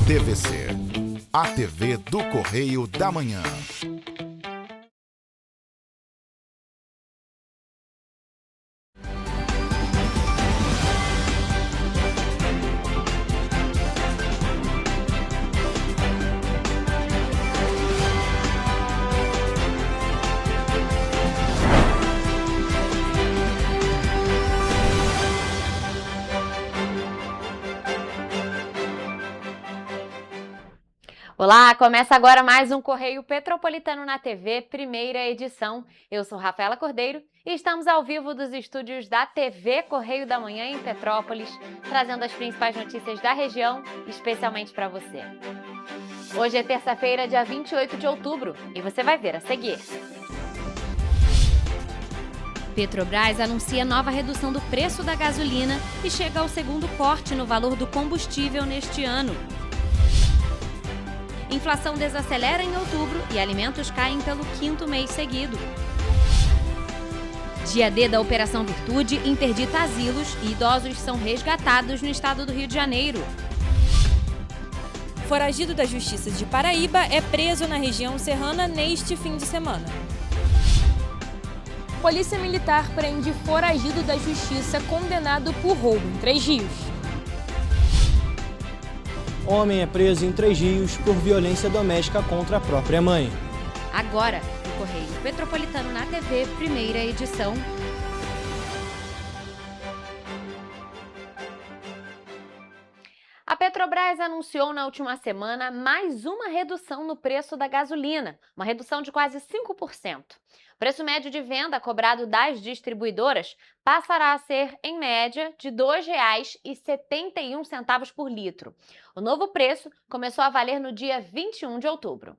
TVC, a TV do Correio da Manhã. Olá, começa agora mais um Correio Petropolitano na TV, primeira edição. Eu sou Rafaela Cordeiro e estamos ao vivo dos estúdios da TV Correio da Manhã em Petrópolis, trazendo as principais notícias da região, especialmente para você. Hoje é terça-feira, dia 28 de outubro, e você vai ver a seguir. Petrobras anuncia nova redução do preço da gasolina e chega ao segundo corte no valor do combustível neste ano. Inflação desacelera em outubro e alimentos caem pelo quinto mês seguido. Dia D da Operação Virtude interdita asilos e idosos são resgatados no estado do Rio de Janeiro. Foragido da Justiça de Paraíba é preso na região serrana neste fim de semana. Polícia Militar prende foragido da Justiça condenado por roubo em Três Rios. Homem é preso em Três Rios por violência doméstica contra a própria mãe. Agora, no Correio Petropolitano na TV, primeira edição. A Petrobras anunciou na última semana mais uma redução no preço da gasolina, uma redução de quase 5%. O preço médio de venda cobrado das distribuidoras passará a ser, em média, de R$ 2,71 por litro. O novo preço começou a valer no dia 21 de outubro.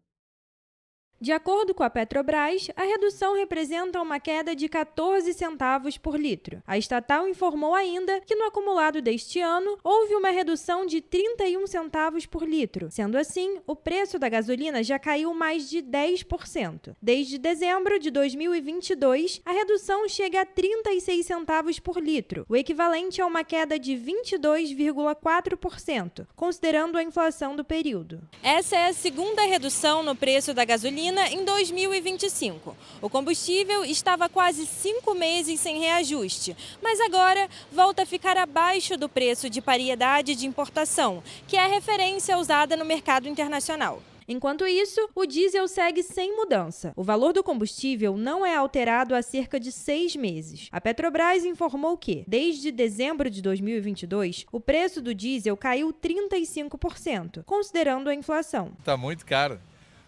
De acordo com a Petrobras, a redução representa uma queda de 14 centavos por litro. A estatal informou ainda que no acumulado deste ano houve uma redução de 31 centavos por litro. Sendo assim, o preço da gasolina já caiu mais de 10%. Desde dezembro de 2022, a redução chega a 36 centavos por litro, o equivalente a uma queda de 22,4%, considerando a inflação do período. Essa é a segunda redução no preço da gasolina em 2025. O combustível estava quase 5 meses sem reajuste, mas agora volta a ficar abaixo do preço de paridade de importação, que é a referência usada no mercado internacional. Enquanto isso, o diesel segue sem mudança. O valor do combustível não é alterado há cerca de 6 meses. A Petrobras informou que, desde dezembro de 2022, o preço do diesel caiu 35%, considerando a inflação. Está muito caro.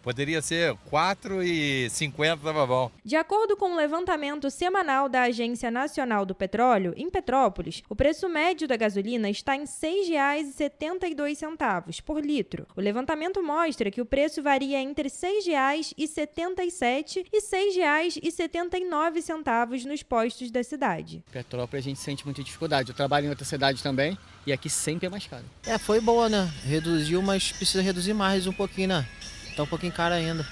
Poderia ser R$ 4,50, estava bom. De acordo com o levantamento semanal da Agência Nacional do Petróleo, em Petrópolis, o preço médio da gasolina está em R$ 6,72 por litro. O levantamento mostra que o preço varia entre R$ 6,77 e R$ 6,79 nos postos da cidade. Petrópolis a gente sente muita dificuldade. Eu trabalho em outra cidade também e aqui sempre é mais caro. Foi boa, né? Reduziu, mas precisa reduzir mais um pouquinho, né? Tá um pouquinho caro ainda.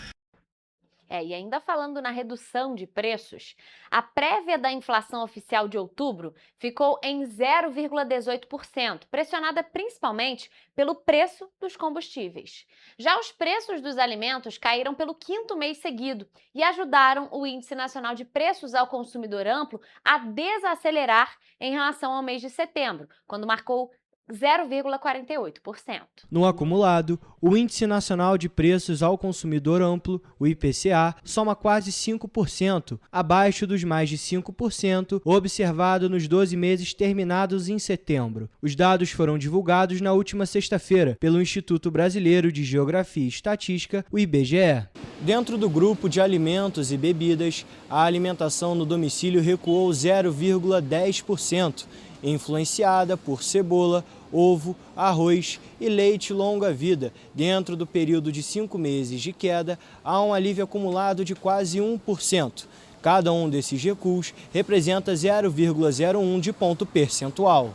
E ainda falando na redução de preços, a prévia da inflação oficial de outubro ficou em 0,18%, pressionada principalmente pelo preço dos combustíveis. Já os preços dos alimentos caíram pelo quinto mês seguido e ajudaram o Índice Nacional de Preços ao Consumidor Amplo a desacelerar em relação ao mês de setembro, quando marcou 0,48%. No acumulado, o Índice Nacional de Preços ao Consumidor Amplo, o IPCA, soma quase 5%, abaixo dos mais de 5% observado nos 12 meses terminados em setembro. Os dados foram divulgados na última sexta-feira pelo Instituto Brasileiro de Geografia e Estatística, o IBGE. Dentro do grupo de alimentos e bebidas, a alimentação no domicílio recuou 0,10%, influenciada por cebola, ovo, arroz e leite longa-vida. Dentro do período de 5 meses de queda, há um alívio acumulado de quase 1%. Cada um desses recuos representa 0,01 de ponto percentual.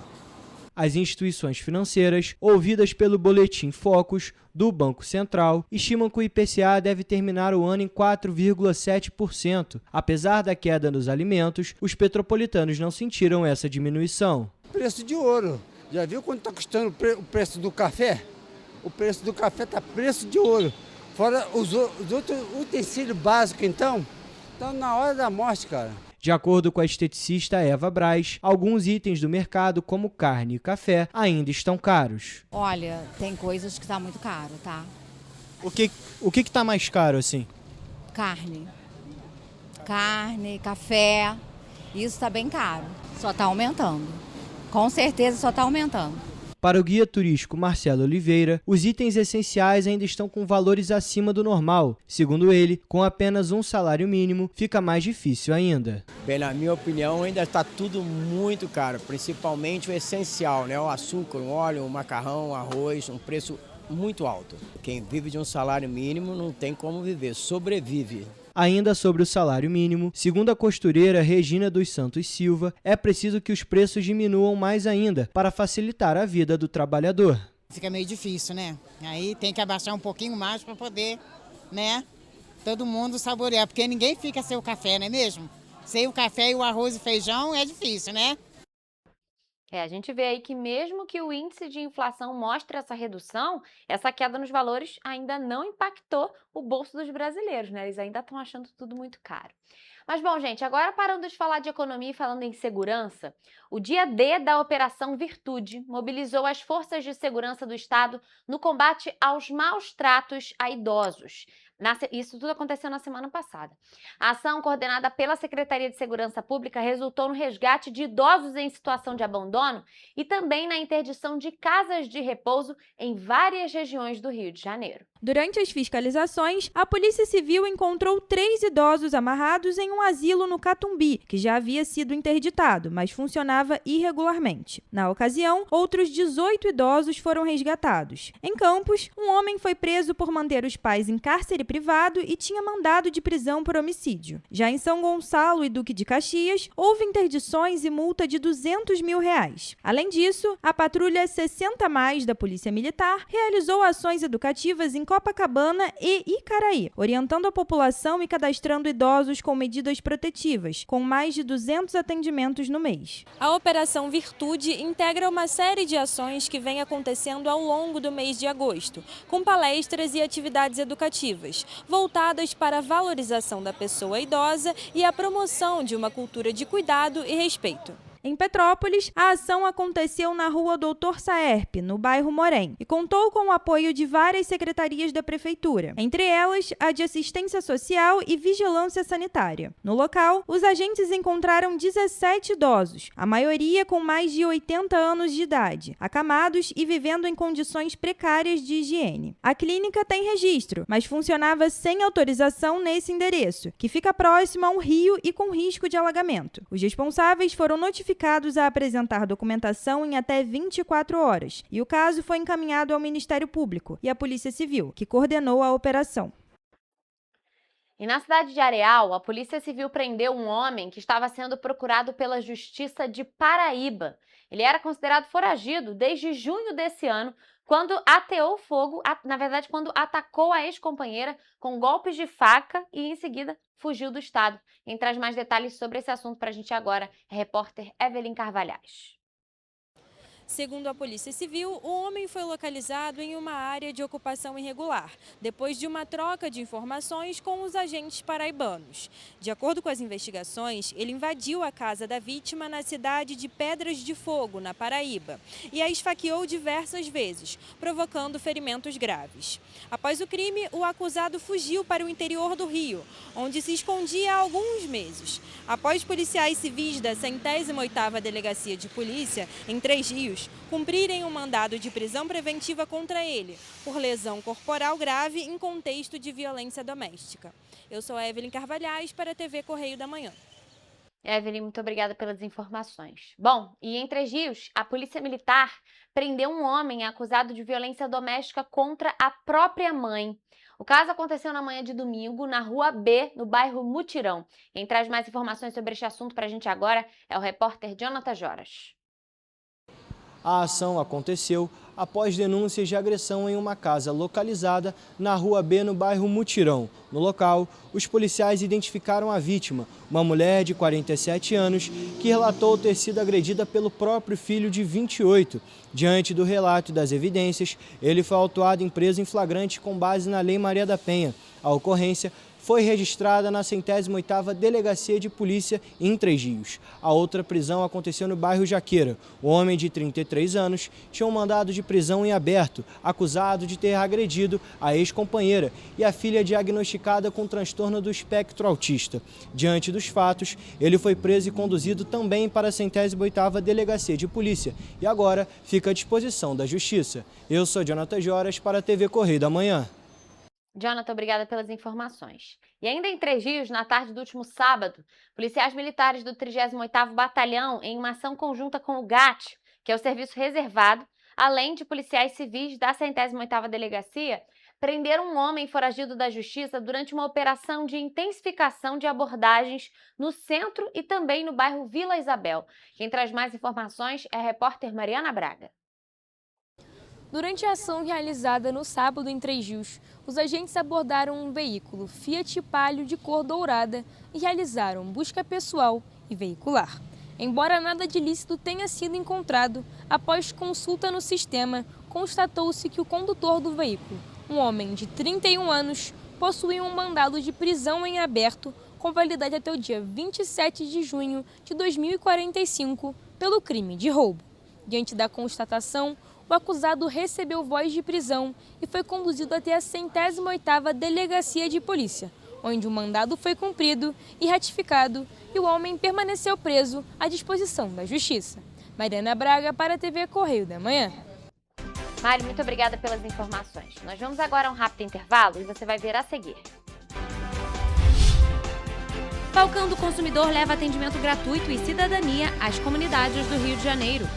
As instituições financeiras, ouvidas pelo Boletim Focus do Banco Central, estimam que o IPCA deve terminar o ano em 4,7%. Apesar da queda nos alimentos, os petropolitanos não sentiram essa diminuição. Preço de ouro. Já viu quanto está custando o preço do café? o preço do café está preço de ouro. Fora os outros utensílios básicos, então na hora da morte, cara. De acordo com a esteticista Eva Braz, alguns itens do mercado, como carne e café, ainda estão caros. Olha, tem coisas que tá muito caro, tá? O que está mais caro, assim? Carne, café, isso tá bem caro. Só tá aumentando. Com certeza só tá aumentando. Para o guia turístico Marcelo Oliveira, os itens essenciais ainda estão com valores acima do normal. Segundo ele, com apenas um salário mínimo, fica mais difícil ainda. Bem, na minha opinião, ainda está tudo muito caro, principalmente o essencial, né? O açúcar, o óleo, o macarrão, o arroz, um preço muito alto. Quem vive de um salário mínimo não tem como viver, sobrevive. Ainda sobre o salário mínimo, segundo a costureira Regina dos Santos Silva, é preciso que os preços diminuam mais ainda para facilitar a vida do trabalhador. Fica meio difícil, né? Aí tem que abaixar um pouquinho mais para poder, né, todo mundo saborear, porque ninguém fica sem o café, não é mesmo? Sem o café e o arroz e feijão é difícil, né? A gente vê aí que mesmo que o índice de inflação mostre essa redução, essa queda nos valores ainda não impactou o bolso dos brasileiros, né? Eles ainda estão achando tudo muito caro. Mas bom, gente, agora parando de falar de economia e falando em segurança, o dia D da Operação Virtude mobilizou as forças de segurança do Estado no combate aos maus tratos a idosos. Isso tudo aconteceu na semana passada. A ação, coordenada pela Secretaria de Segurança Pública, resultou no resgate de idosos em situação de abandono e também na interdição de casas de repouso em várias regiões do Rio de Janeiro. Durante as fiscalizações, a Polícia Civil encontrou 3 idosos amarrados em um asilo no Catumbi, que já havia sido interditado, mas funcionava irregularmente. Na ocasião, outros 18 idosos foram resgatados. Em Campos, um homem foi preso por manter os pais em cárcere privado e tinha mandado de prisão por homicídio. Já em São Gonçalo e Duque de Caxias, houve interdições e multa de R$200 mil. Além disso, a patrulha 60+ da Polícia Militar realizou ações educativas em Copacabana e Icaraí, orientando a população e cadastrando idosos com medidas protetivas, com mais de 200 atendimentos no mês. A Operação Virtude integra uma série de ações que vem acontecendo ao longo do mês de agosto, com palestras e atividades educativas, voltadas para a valorização da pessoa idosa e a promoção de uma cultura de cuidado e respeito. Em Petrópolis, a ação aconteceu na rua Doutor Saerpe, no bairro Morém, e contou com o apoio de várias secretarias da Prefeitura, entre elas a de Assistência Social e Vigilância Sanitária. No local, os agentes encontraram 17 idosos, a maioria com mais de 80 anos de idade, acamados e vivendo em condições precárias de higiene. A clínica tem registro, mas funcionava sem autorização nesse endereço, que fica próximo a um rio e com risco de alagamento. Os responsáveis foram notificados a apresentar documentação em até 24 horas, e o caso foi encaminhado ao Ministério Público e à Polícia Civil, que coordenou a operação. E na cidade de Areal, a Polícia Civil prendeu um homem que estava sendo procurado pela Justiça de Paraíba. Ele era considerado foragido desde junho desse ano, quando ateou fogo, quando atacou a ex-companheira com golpes de faca e, em seguida, fugiu do estado. Quem traz mais detalhes sobre esse assunto para a gente agora é a repórter Evelyn Carvalhais. Segundo a Polícia Civil, o homem foi localizado em uma área de ocupação irregular, depois de uma troca de informações com os agentes paraibanos. De acordo com as investigações, ele invadiu a casa da vítima na cidade de Pedras de Fogo, na Paraíba, e a esfaqueou diversas vezes, provocando ferimentos graves. Após o crime, o acusado fugiu para o interior do Rio, onde se escondia há alguns meses. Após policiais civis da 108ª Delegacia de Polícia, em Três Rios, cumprirem um mandado de prisão preventiva contra ele, por lesão corporal grave em contexto de violência doméstica. Eu sou a Evelyn Carvalhais para a TV Correio da Manhã. Evelyn, muito obrigada pelas informações. Bom, e em Três Rios, a Polícia Militar prendeu um homem acusado de violência doméstica contra a própria mãe. O caso aconteceu na manhã de domingo, na Rua B, no bairro Mutirão. Quem traz mais informações sobre este assunto para a gente agora é o repórter Jonathan Joras. A ação aconteceu após denúncias de agressão em uma casa localizada na Rua B, no bairro Mutirão. No local, os policiais identificaram a vítima, uma mulher de 47 anos, que relatou ter sido agredida pelo próprio filho de 28. Diante do relato e das evidências, ele foi autuado e preso em flagrante com base na Lei Maria da Penha. A ocorrência foi registrada na 108ª Delegacia de Polícia em Três Rios. A outra prisão aconteceu no bairro Jaqueira. O homem de 33 anos tinha um mandado de prisão em aberto, acusado de ter agredido a ex-companheira e a filha diagnosticada com transtorno do espectro autista. Diante dos fatos, ele foi preso e conduzido também para a 108ª Delegacia de Polícia e agora fica à disposição da Justiça. Eu sou Jonathan Joras para a TV Correio da Manhã. Jonathan, obrigada pelas informações. E ainda em Três Rios, na tarde do último sábado, policiais militares do 38º Batalhão, em uma ação conjunta com o GAT, que é o serviço reservado, além de policiais civis da 108ª Delegacia, prenderam um homem foragido da Justiça durante uma operação de intensificação de abordagens no centro e também no bairro Vila Isabel. Quem traz mais informações é a repórter Mariana Braga. Durante a ação realizada no sábado em Três Rios, os agentes abordaram um veículo Fiat Palio de cor dourada e realizaram busca pessoal e veicular. Embora nada de ilícito tenha sido encontrado, após consulta no sistema, constatou-se que o condutor do veículo, um homem de 31 anos, possuía um mandado de prisão em aberto com validade até o dia 27 de junho de 2045 pelo crime de roubo. Diante da constatação, o acusado recebeu voz de prisão e foi conduzido até a 108ª Delegacia de Polícia, onde o mandado foi cumprido e ratificado e o homem permaneceu preso à disposição da Justiça. Mariana Braga para a TV Correio da Manhã. Mari, muito obrigada pelas informações. Nós vamos agora a um rápido intervalo e você vai ver a seguir. Balcão do Consumidor leva atendimento gratuito e cidadania às comunidades do Rio de Janeiro.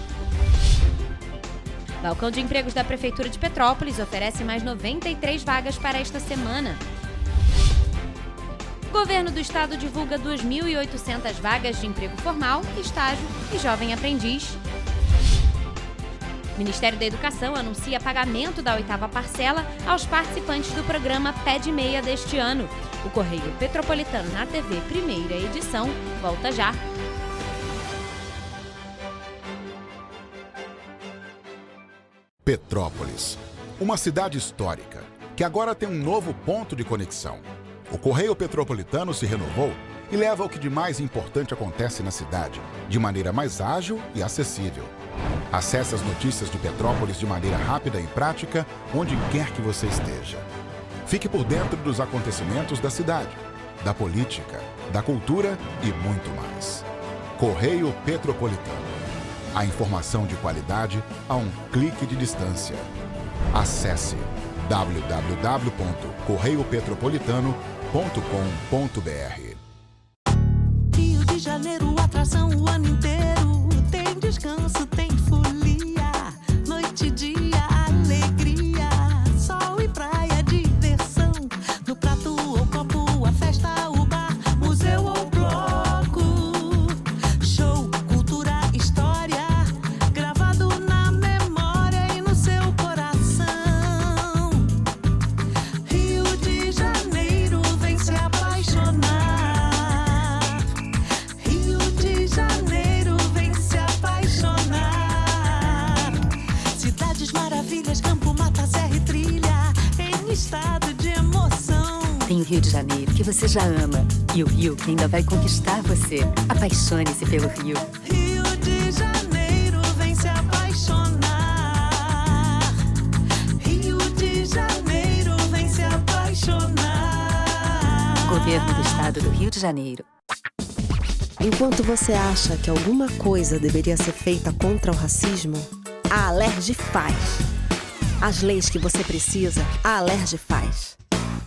Balcão de Empregos da Prefeitura de Petrópolis oferece mais 93 vagas para esta semana. O Governo do Estado divulga 2.800 vagas de emprego formal, estágio e jovem aprendiz. O Ministério da Educação anuncia pagamento da 8ª parcela aos participantes do programa Pé de Meia deste ano. O Correio Petropolitano na TV, primeira edição, volta já. Petrópolis, uma cidade histórica, que agora tem um novo ponto de conexão. O Correio Petropolitano se renovou e leva o que de mais importante acontece na cidade, de maneira mais ágil e acessível. Acesse as notícias de Petrópolis de maneira rápida e prática, onde quer que você esteja. Fique por dentro dos acontecimentos da cidade, da política, da cultura e muito mais. Correio Petropolitano. A informação de qualidade a um clique de distância. Acesse www.correiopetropolitano.com.br. Rio de Janeiro, atração o ano inteiro. Tem descanso, tem folia. Noite e dia, alegria. Sol e praia, diversão. No prato ou copo, a festa, o bar, museu ou bloco. Show, cultura, história. Gravado na memória e no seu coração. Rio de Janeiro, vem se apaixonar. Rio de Janeiro, vem se apaixonar. Cidades maravilhas, campo, mata, serra e trilha, em estado de emoção. Tem o Rio de Janeiro, que você já ama, e o Rio que ainda vai conquistar você. Apaixone-se pelo Rio. Rio de Janeiro, vem se apaixonar. Rio de Janeiro, vem se apaixonar. Governo do Estado do Rio de Janeiro. Enquanto você acha que alguma coisa deveria ser feita contra o racismo, a Alerj faz. As leis que você precisa, a Alerj faz.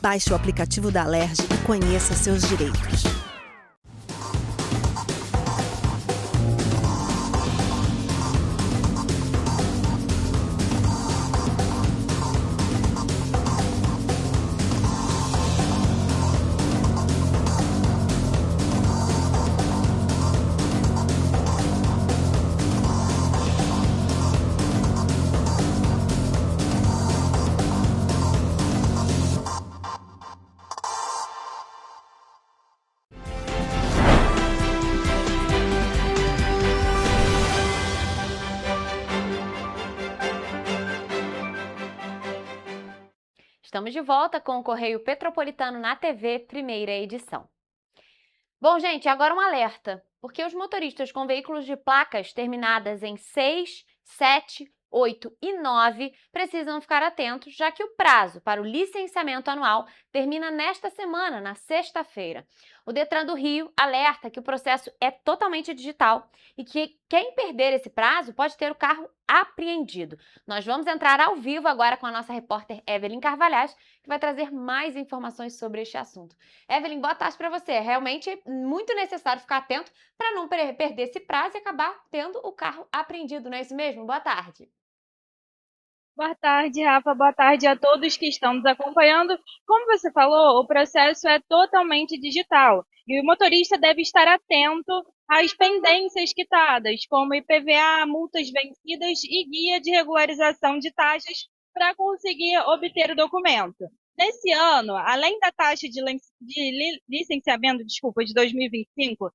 Baixe o aplicativo da Alerj e conheça seus direitos. estamos de volta com o Correio Petropolitano na TV, primeira edição. Bom, gente, agora um alerta, porque os motoristas com veículos de placas terminadas em 6, 7, 8 e 9 precisam ficar atentos, já que o prazo para o licenciamento anual termina nesta semana, na sexta-feira. O Detran do Rio alerta que o processo é totalmente digital e que quem perder esse prazo pode ter o carro apreendido. Nós vamos entrar ao vivo agora com a nossa repórter Evelyn Carvalhais, que vai trazer mais informações sobre este assunto. Evelyn, boa tarde para você. É realmente muito necessário ficar atento para não perder esse prazo e acabar tendo o carro apreendido, não é isso mesmo? Boa tarde. Boa tarde, Rafa. Boa tarde a todos que estão nos acompanhando. Como você falou, o processo é totalmente digital e o motorista deve estar atento às pendências quitadas, como IPVA, multas vencidas e guia de regularização de taxas para conseguir obter o documento. Nesse ano, além da taxa de licenciamento de 2025,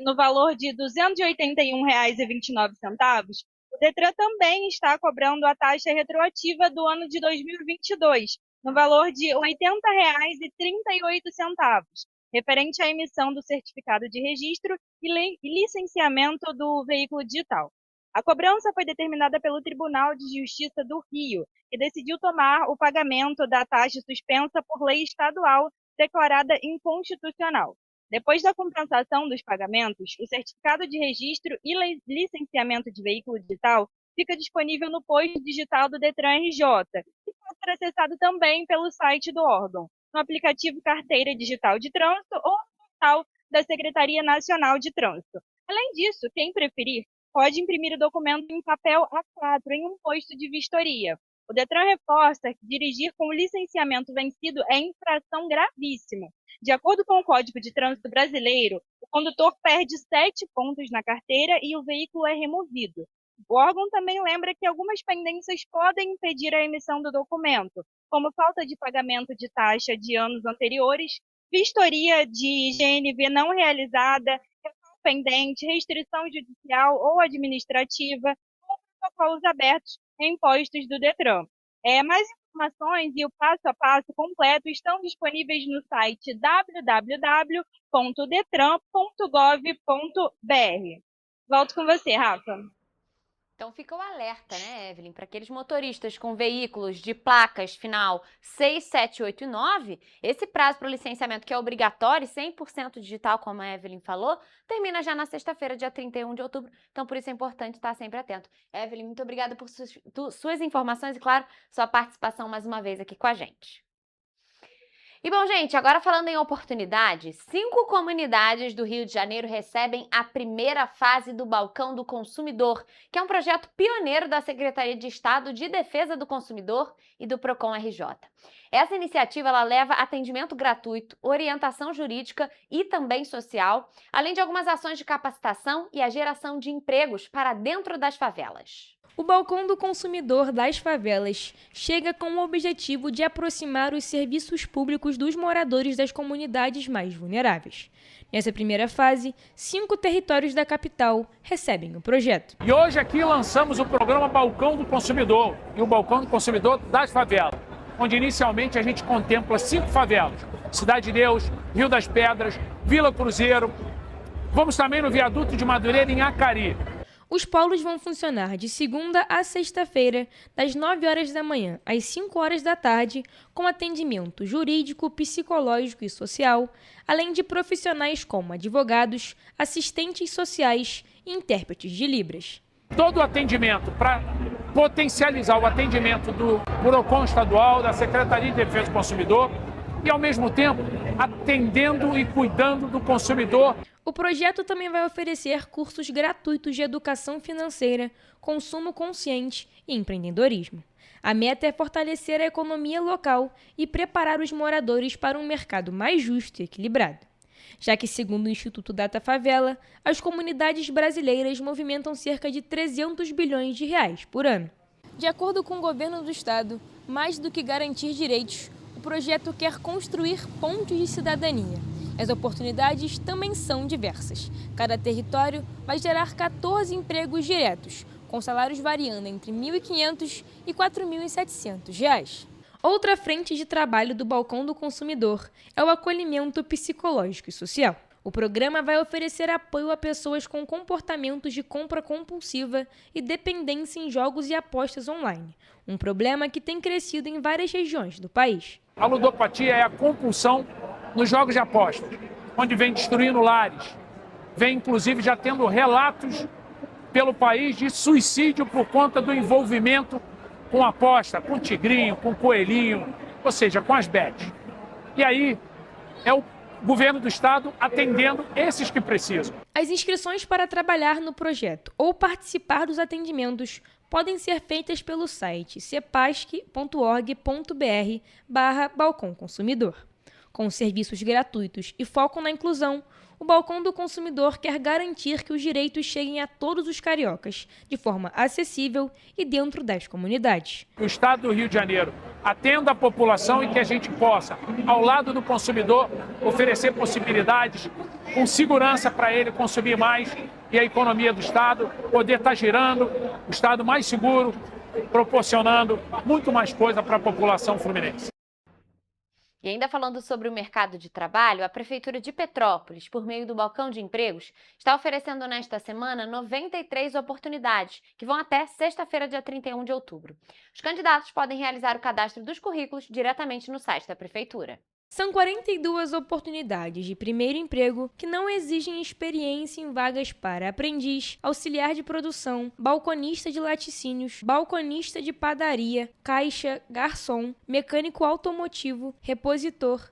no valor de R$ 281,29, o Detran também está cobrando a taxa retroativa do ano de 2022, no valor de R$ 80,38, referente à emissão do certificado de registro e licenciamento do veículo digital. A cobrança foi determinada pelo Tribunal de Justiça do Rio, que decidiu tomar o pagamento da taxa suspensa por lei estadual declarada inconstitucional. Depois da compensação dos pagamentos, o certificado de registro e licenciamento de veículo digital fica disponível no posto digital do Detran RJ e pode ser acessado também pelo site do órgão, no aplicativo Carteira Digital de Trânsito ou no portal da Secretaria Nacional de Trânsito. Além disso, quem preferir pode imprimir o documento em papel A4 em um posto de vistoria. O Detran reforça que dirigir com o licenciamento vencido é infração gravíssima. De acordo com o Código de Trânsito Brasileiro, o condutor perde 7 pontos na carteira e o veículo é removido. O órgão também lembra que algumas pendências podem impedir a emissão do documento, como falta de pagamento de taxa de anos anteriores, vistoria de GNV não realizada, pendente, restrição judicial ou administrativa, ou protocolos abertos em postos do Detran. Mais informações e o passo a passo completo estão disponíveis no site www.detran.gov.br. Volto com você, Rafa. Então fica o alerta, né, Evelyn, para aqueles motoristas com veículos de placas final 6, 7, 8 e 9, esse prazo para o licenciamento, que é obrigatório, 100% digital, como a Evelyn falou, termina já na sexta-feira, dia 31 de outubro, então por isso é importante estar sempre atento. Evelyn, muito obrigada por suas informações e, claro, sua participação mais uma vez aqui com a gente. E bom, gente, agora falando em oportunidades, 5 comunidades do Rio de Janeiro recebem a primeira fase do Balcão do Consumidor, que é um projeto pioneiro da Secretaria de Estado de Defesa do Consumidor e do Procon RJ. Essa iniciativa ela leva atendimento gratuito, orientação jurídica e também social, além de algumas ações de capacitação e a geração de empregos para dentro das favelas. O Balcão do Consumidor das Favelas chega com o objetivo de aproximar os serviços públicos dos moradores das comunidades mais vulneráveis. Nessa primeira fase, 5 territórios da capital recebem o projeto. E hoje aqui lançamos o programa Balcão do Consumidor e o Balcão do Consumidor das Favelas, onde inicialmente a gente contempla 5 favelas: Cidade de Deus, Rio das Pedras, Vila Cruzeiro. Vamos também no Viaduto de Madureira, em Acari. Os polos vão funcionar de segunda a sexta-feira, das 9 horas da manhã às 5 horas da tarde, com atendimento jurídico, psicológico e social, além de profissionais como advogados, assistentes sociais e intérpretes de Libras. Todo o atendimento para potencializar o atendimento do Procon estadual, da Secretaria de Defesa do Consumidor e, ao mesmo tempo, atendendo e cuidando do consumidor. O projeto também vai oferecer cursos gratuitos de educação financeira, consumo consciente e empreendedorismo. A meta é fortalecer a economia local e preparar os moradores para um mercado mais justo e equilibrado. Já que, segundo o Instituto Data Favela, as comunidades brasileiras movimentam cerca de 300 bilhões de reais por ano. De acordo com o governo do estado, mais do que garantir direitos, o projeto quer construir pontos de cidadania. As oportunidades também são diversas. Cada território vai gerar 14 empregos diretos, com salários variando entre R$ 1.500 e R$ 4.700. Outra frente de trabalho do Balcão do Consumidor é o acolhimento psicológico e social. O programa vai oferecer apoio a pessoas com comportamentos de compra compulsiva e dependência em jogos e apostas online, um problema que tem crescido em várias regiões do país. A ludopatia é a compulsão nos jogos de apostas, onde vem destruindo lares, vem inclusive já tendo relatos pelo país de suicídio por conta do envolvimento com aposta, com tigrinho, com coelhinho, ou seja, com as bets. E aí é o governo do estado atendendo esses que precisam. As inscrições para trabalhar no projeto ou participar dos atendimentos podem ser feitas pelo site cepasc.org.br/Balcão Consumidor. Com serviços gratuitos e foco na inclusão, o Balcão do Consumidor quer garantir que os direitos cheguem a todos os cariocas, de forma acessível e dentro das comunidades. Que o estado do Rio de Janeiro atenda a população e que a gente possa, ao lado do consumidor, oferecer possibilidades com segurança para ele consumir mais e a economia do estado poder estar girando, o estado mais seguro, proporcionando muito mais coisa para a população fluminense. E ainda falando sobre o mercado de trabalho, a Prefeitura de Petrópolis, por meio do Balcão de Empregos, está oferecendo nesta semana 93 oportunidades, que vão até sexta-feira, dia 31 de outubro. Os candidatos podem realizar o cadastro dos currículos diretamente no site da Prefeitura. São 42 oportunidades de primeiro emprego que não exigem experiência em vagas para aprendiz, auxiliar de produção, balconista de laticínios, balconista de padaria, caixa, garçom, mecânico automotivo, repositor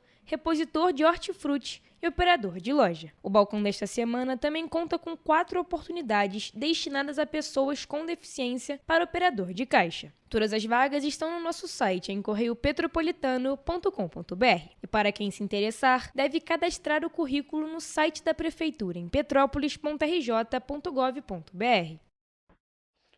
de hortifruti e operador de loja. O balcão desta semana também conta com 4 oportunidades destinadas a pessoas com deficiência para operador de caixa. Todas as vagas estão no nosso site em correiopetropolitano.com.br. E para quem se interessar, deve cadastrar o currículo no site da Prefeitura em petrópolis.rj.gov.br.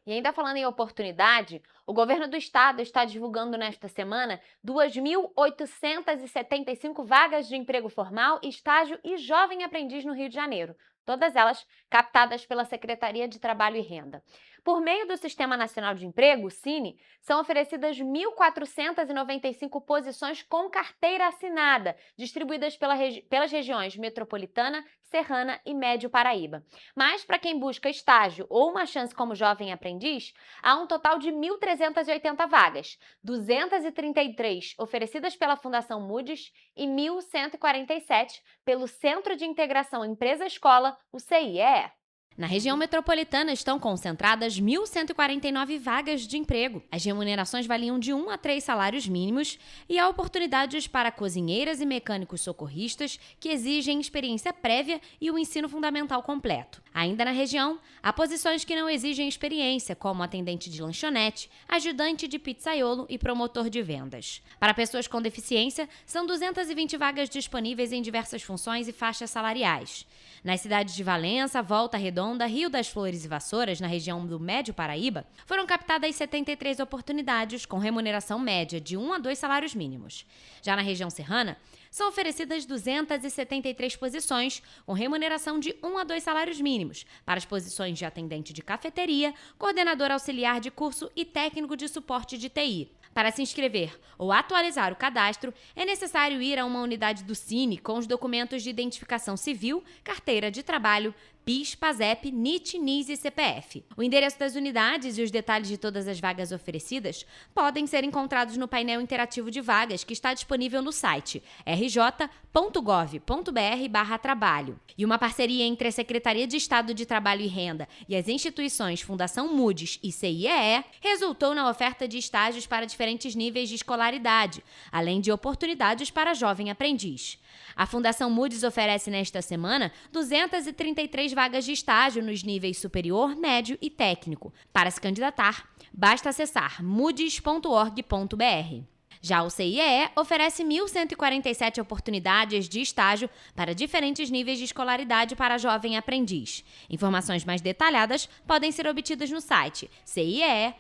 E ainda falando em oportunidade, o governo do estado está divulgando nesta semana 2.875 vagas de emprego formal, estágio e jovem aprendiz no Rio de Janeiro, todas elas captadas pela Secretaria de Trabalho e Renda. Por meio do Sistema Nacional de Emprego, o SINE, são oferecidas 1.495 posições com carteira assinada, distribuídas pelas regiões metropolitana, Serrana e Médio Paraíba. Mas, para quem busca estágio ou uma chance como jovem aprendiz, há um total de 1.380 vagas, 233 oferecidas pela Fundação Moody's e 1.147 pelo Centro de Integração Empresa-Escola, o CIEE. Na região metropolitana estão concentradas 1.149 vagas de emprego. As remunerações variam de 1 a 3 salários mínimos e há oportunidades para cozinheiras e mecânicos socorristas que exigem experiência prévia e o ensino fundamental completo. Ainda na região, há posições que não exigem experiência, como atendente de lanchonete, ajudante de pizzaiolo e promotor de vendas. Para pessoas com deficiência, são 220 vagas disponíveis em diversas funções e faixas salariais. Nas cidades de Valença, Volta Redonda, Rio das Flores e Vassouras, na região do Médio Paraíba, foram captadas 73 oportunidades com remuneração média de 1 a 2 salários mínimos. Já na região serrana, são oferecidas 273 posições com remuneração de 1 a 2 salários mínimos para as posições de atendente de cafeteria, coordenador auxiliar de curso e técnico de suporte de TI. Para se inscrever ou atualizar o cadastro, é necessário ir a uma unidade do SINE com os documentos de identificação civil, carteira de trabalho, PIS, PASEP, NIT, NIS e CPF. O endereço das unidades e os detalhes de todas as vagas oferecidas podem ser encontrados no painel interativo de vagas que está disponível no site rj.gov.br/trabalho. E uma parceria entre a Secretaria de Estado de Trabalho e Renda e as instituições Fundação Moody's e CIEE resultou na oferta de estágios para diferentes níveis de escolaridade, além de oportunidades para jovem aprendiz. A Fundação Moody's oferece nesta semana 233 vagas de estágio nos níveis superior, médio e técnico. Para se candidatar, basta acessar moodys.org.br. Já o CIEE oferece 1.147 oportunidades de estágio para diferentes níveis de escolaridade para jovem aprendiz. Informações mais detalhadas podem ser obtidas no site ciee.org.br.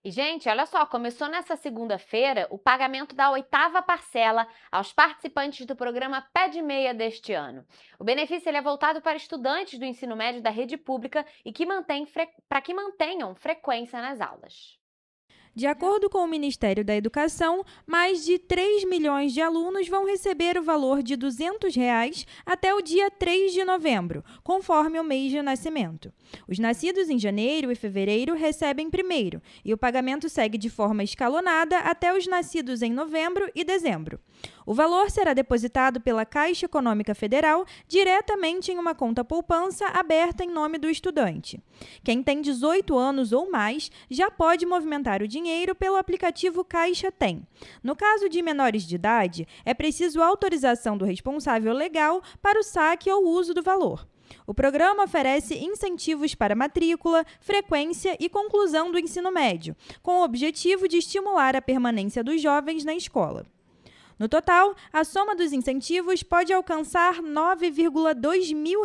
E, gente, olha só, começou nessa segunda-feira o pagamento da 8ª parcela aos participantes do programa Pé de Meia deste ano. O benefício ele é voltado para estudantes do ensino médio da rede pública e para que mantenham frequência nas aulas. De acordo com o Ministério da Educação, mais de 3 milhões de alunos vão receber o valor de R$ 200 até o dia 3 de novembro, conforme o mês de nascimento. Os nascidos em janeiro e fevereiro recebem primeiro, e o pagamento segue de forma escalonada até os nascidos em novembro e dezembro. O valor será depositado pela Caixa Econômica Federal diretamente em uma conta poupança aberta em nome do estudante. Quem tem 18 anos ou mais já pode movimentar o dinheiro pelo aplicativo Caixa Tem. No caso de menores de idade, é preciso autorização do responsável legal para o saque ou uso do valor. O programa oferece incentivos para matrícula, frequência e conclusão do ensino médio, com o objetivo de estimular a permanência dos jovens na escola. No total, a soma dos incentivos pode alcançar R$ 9,2 mil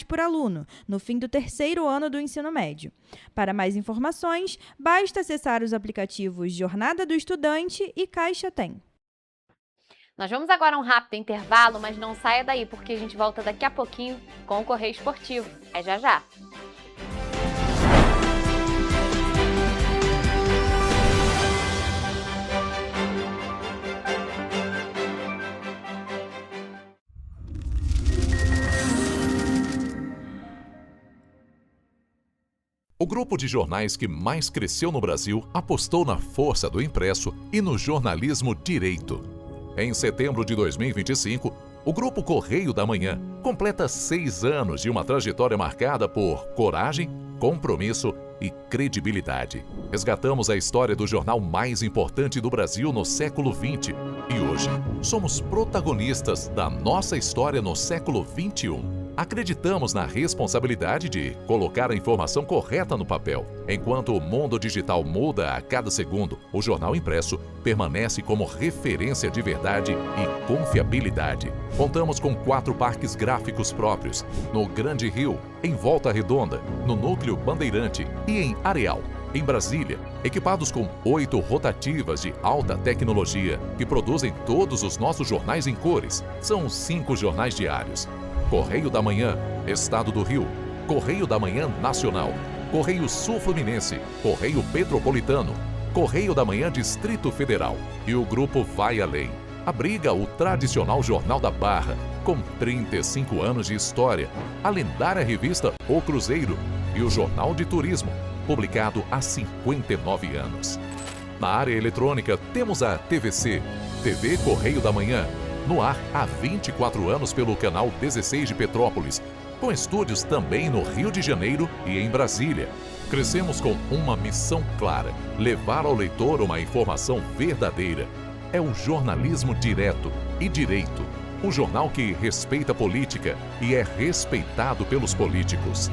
por aluno, no fim do terceiro ano do ensino médio. Para mais informações, basta acessar os aplicativos Jornada do Estudante e Caixa Tem. Nós vamos agora a um rápido intervalo, mas não saia daí, porque a gente volta daqui a pouquinho com o Correio Esportivo. É já já! O grupo de jornais que mais cresceu no Brasil apostou na força do impresso e no jornalismo direito. Em setembro de 2025, o Grupo Correio da Manhã completa 6 anos de uma trajetória marcada por coragem, compromisso e credibilidade. Resgatamos a história do jornal mais importante do Brasil no século XX e hoje somos protagonistas da nossa história no século XXI. Acreditamos na responsabilidade de colocar a informação correta no papel. Enquanto o mundo digital muda a cada segundo, o jornal impresso permanece como referência de verdade e confiabilidade. Contamos com 4 parques gráficos próprios, no Grande Rio, em Volta Redonda, no Núcleo Bandeirante e em Areal, em Brasília, equipados com 8 rotativas de alta tecnologia que produzem todos os nossos jornais em cores. São 5 jornais diários. Correio da Manhã, Estado do Rio, Correio da Manhã Nacional, Correio Sul-Fluminense, Correio Petropolitano, Correio da Manhã Distrito Federal. E o grupo vai além. Abriga o tradicional Jornal da Barra, com 35 anos de história, a lendária revista O Cruzeiro e o Jornal de Turismo, publicado há 59 anos. Na área eletrônica, temos a TVC, TV Correio da Manhã, no ar há 24 anos pelo canal 16 de Petrópolis, com estúdios também no Rio de Janeiro e em Brasília. Crescemos com uma missão clara: levar ao leitor uma informação verdadeira. É o jornalismo direto e direito, um jornal que respeita a política e é respeitado pelos políticos.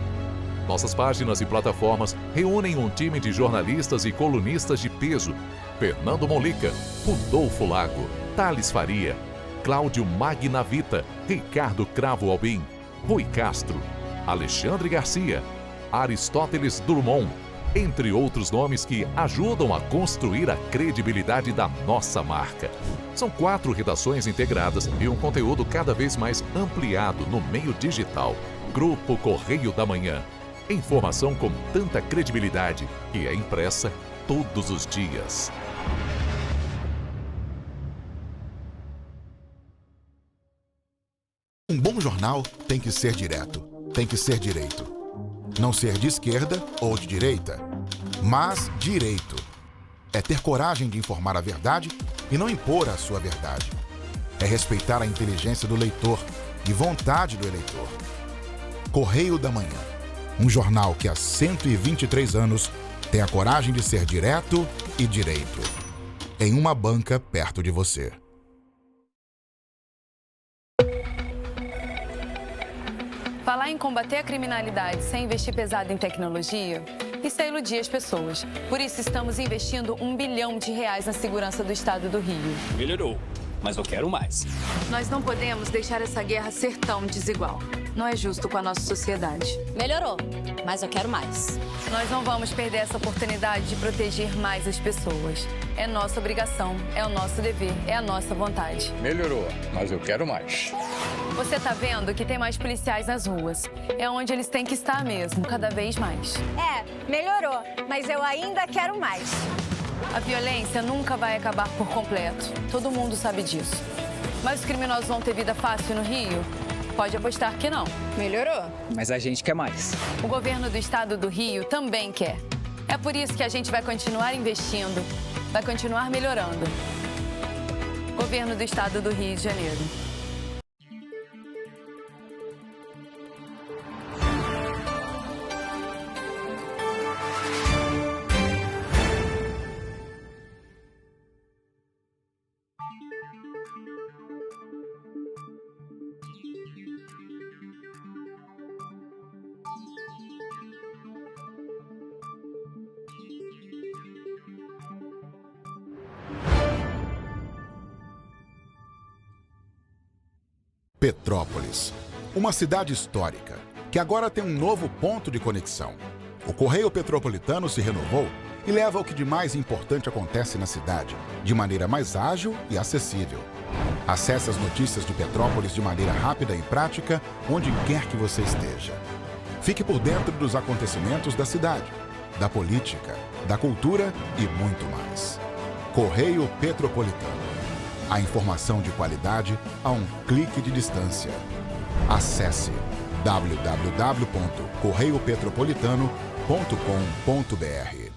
Nossas páginas e plataformas reúnem um time de jornalistas e colunistas de peso: Fernando Molica, Rodolfo Lago, Thales Faria, Cláudio Magnavita, Ricardo Cravo Albim, Rui Castro, Alexandre Garcia, Aristóteles Drummond, entre outros nomes que ajudam a construir a credibilidade da nossa marca. São 4 redações integradas e um conteúdo cada vez mais ampliado no meio digital. Grupo Correio da Manhã. Informação com tanta credibilidade que é impressa todos os dias. Um bom jornal tem que ser direto, tem que ser direito. Não ser de esquerda ou de direita, mas direito. É ter coragem de informar a verdade e não impor a sua verdade. É respeitar a inteligência do leitor e vontade do eleitor. Correio da Manhã, um jornal que há 123 anos tem a coragem de ser direto e direito. Em uma banca perto de você. Falar em combater a criminalidade sem investir pesado em tecnologia, isso é iludir as pessoas. Por isso, estamos investindo R$1 bilhão na segurança do estado do Rio. Melhorou, mas eu quero mais. Nós não podemos deixar essa guerra ser tão desigual. Não é justo com a nossa sociedade. Melhorou, mas eu quero mais. Nós não vamos perder essa oportunidade de proteger mais as pessoas. É nossa obrigação, é o nosso dever, é a nossa vontade. Melhorou, mas eu quero mais. Você tá vendo que tem mais policiais nas ruas. É onde eles têm que estar mesmo, cada vez mais. Melhorou, mas eu ainda quero mais. A violência nunca vai acabar por completo. Todo mundo sabe disso. Mas os criminosos vão ter vida fácil no Rio? Pode apostar que não. Melhorou. Mas a gente quer mais. O governo do estado do Rio também quer. É por isso que a gente vai continuar investindo, vai continuar melhorando. Governo do estado do Rio de Janeiro. Petrópolis, uma cidade histórica, que agora tem um novo ponto de conexão. O Correio Petropolitano se renovou e leva o que de mais importante acontece na cidade, de maneira mais ágil e acessível. Acesse as notícias de Petrópolis de maneira rápida e prática, onde quer que você esteja. Fique por dentro dos acontecimentos da cidade, da política, da cultura e muito mais. Correio Petropolitano. A informação de qualidade a um clique de distância. Acesse www.correiopetropolitano.com.br.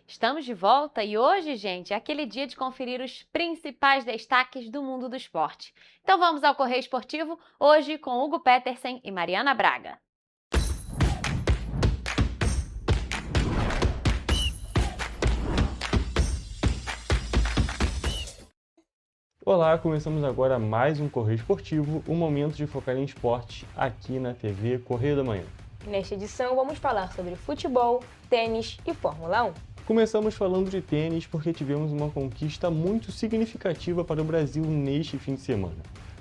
Estamos de volta e hoje, gente, é aquele dia de conferir os principais destaques do mundo do esporte. Então vamos ao Correio Esportivo, hoje com Hugo Petersen e Mariana Braga. Olá, começamos agora mais um Correio Esportivo, um momento de focar em esporte aqui na TV Correio da Manhã. Nesta edição vamos falar sobre futebol, tênis e Fórmula 1. Começamos falando de tênis porque tivemos uma conquista muito significativa para o Brasil neste fim de semana.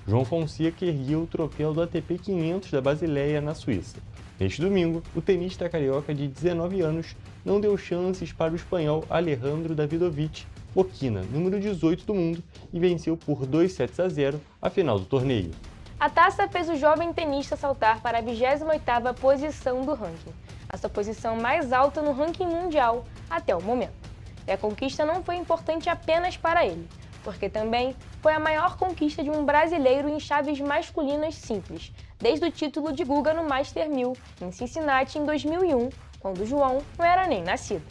João Fonseca ergueu o troféu do ATP 500 da Basileia, na Suíça. Neste domingo, o tenista carioca de 19 anos não deu chances para o espanhol Alejandro Davidovich Fokina, número 18 do mundo, e venceu por 2-0 a final do torneio. A taça fez o jovem tenista saltar para a 28ª posição do ranking, a sua posição mais alta no ranking mundial até o momento. E a conquista não foi importante apenas para ele, porque também foi a maior conquista de um brasileiro em chaves masculinas simples, desde o título de Guga no Master 1000 em Cincinnati em 2001, quando João não era nem nascido.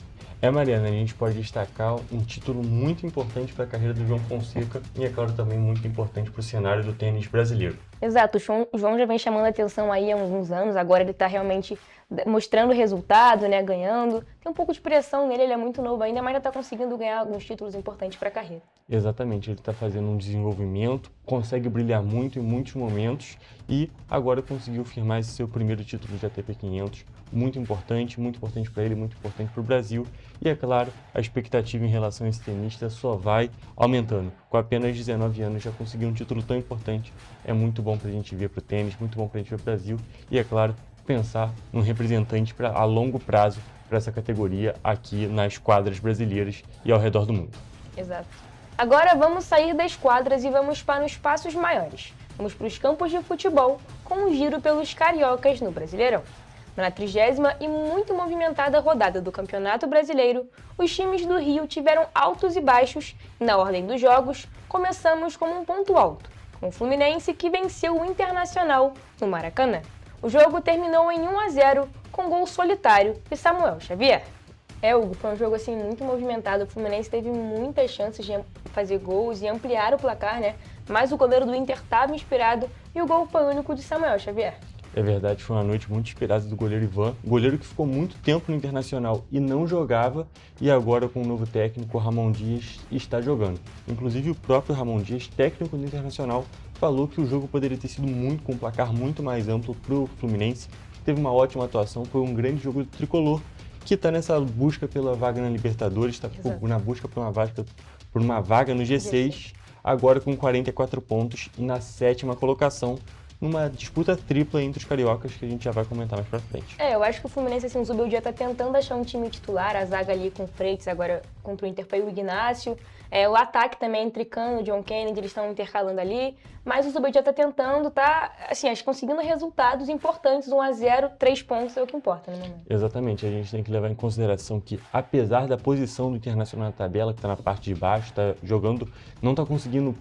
Mariana, a gente pode destacar um título muito importante para a carreira do João Fonseca e, é claro, também muito importante para o cenário do tênis brasileiro. Exato, o João já vem chamando a atenção aí há alguns anos, agora ele está realmente mostrando resultado, né, ganhando. Tem um pouco de pressão nele, ele é muito novo ainda, mas já está conseguindo ganhar alguns títulos importantes para a carreira. Exatamente, ele está fazendo um desenvolvimento, consegue brilhar muito em muitos momentos e agora conseguiu firmar esse seu primeiro título de ATP 500, muito importante para ele, muito importante para o Brasil. E, é claro, a expectativa em relação a esse tenista só vai aumentando. Com apenas 19 anos já conseguiu um título tão importante, é muito bom para a gente ver para o tênis, muito bom para a gente ver para o Brasil e, é claro, pensar num representante a longo prazo para essa categoria aqui nas quadras brasileiras e ao redor do mundo. Exato. Agora vamos sair das quadras e vamos para os espaços maiores. Vamos para os campos de futebol com um giro pelos cariocas no Brasileirão. Na 30ª e muito movimentada rodada do Campeonato Brasileiro, os times do Rio tiveram altos e baixos e, na ordem dos jogos, começamos com um ponto alto, com o Fluminense que venceu o Internacional no Maracanã. O jogo terminou em 1-0 com gol solitário de Samuel Xavier. Hugo, foi um jogo assim muito movimentado, o Fluminense teve muitas chances de fazer gols e ampliar o placar, né? Mas o goleiro do Inter estava inspirado e o gol foi único de Samuel Xavier. É verdade, foi uma noite muito inspirada do goleiro Ivan, goleiro que ficou muito tempo no Internacional e não jogava, e agora com o novo técnico, Ramon Dias, está jogando. Inclusive o próprio Ramon Dias, técnico do Internacional, falou que o jogo poderia ter sido com um placar muito mais amplo para o Fluminense, teve uma ótima atuação, foi um grande jogo do Tricolor, que está nessa busca pela vaga na Libertadores, está na busca por uma vaga no G6, agora com 44 pontos e na 7ª colocação, numa disputa tripla entre os cariocas que a gente já vai comentar mais pra frente. Eu acho que o Fluminense, assim, o Zubeldia tá tentando achar um time titular, a zaga ali com o Freitas, agora contra o Inter foi o Ignácio, o ataque também entre Cano e John Kennedy, eles estão intercalando ali, mas o Zubeldia tá tentando, assim, acho que conseguindo resultados importantes, 1-0, 3 pontos é o que importa no momento. Exatamente, a gente tem que levar em consideração que, apesar da posição do Internacional na tabela, que está na parte de baixo, está jogando, não está conseguindo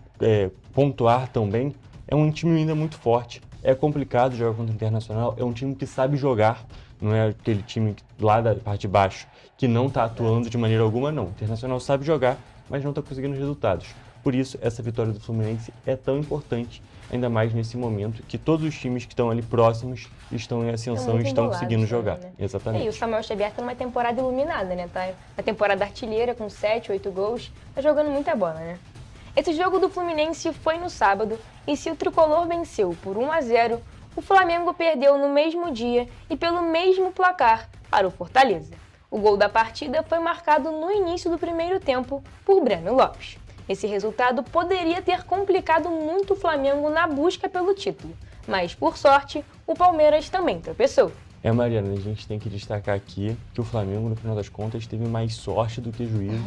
pontuar tão bem, é um time ainda muito forte. É complicado jogar contra o Internacional, é um time que sabe jogar, não é aquele time lá da parte de baixo que não está atuando de maneira alguma, não. O Internacional sabe jogar, mas não está conseguindo resultados. Por isso, essa vitória do Fluminense é tão importante, ainda mais nesse momento que todos os times que estão ali próximos estão em ascensão e estão conseguindo jogar. Né? Exatamente. E o Samuel Xavier está numa temporada iluminada, né? Tá na temporada artilheira com 7, 8 gols, tá jogando muita bola, né? Esse jogo do Fluminense foi no sábado e se o Tricolor venceu por 1-0, o Flamengo perdeu no mesmo dia e pelo mesmo placar para o Fortaleza. O gol da partida foi marcado no início do primeiro tempo por Breno Lopes. Esse resultado poderia ter complicado muito o Flamengo na busca pelo título, mas por sorte, o Palmeiras também tropeçou. Mariana, a gente tem que destacar aqui que o Flamengo, no final das contas, teve mais sorte do que juízo,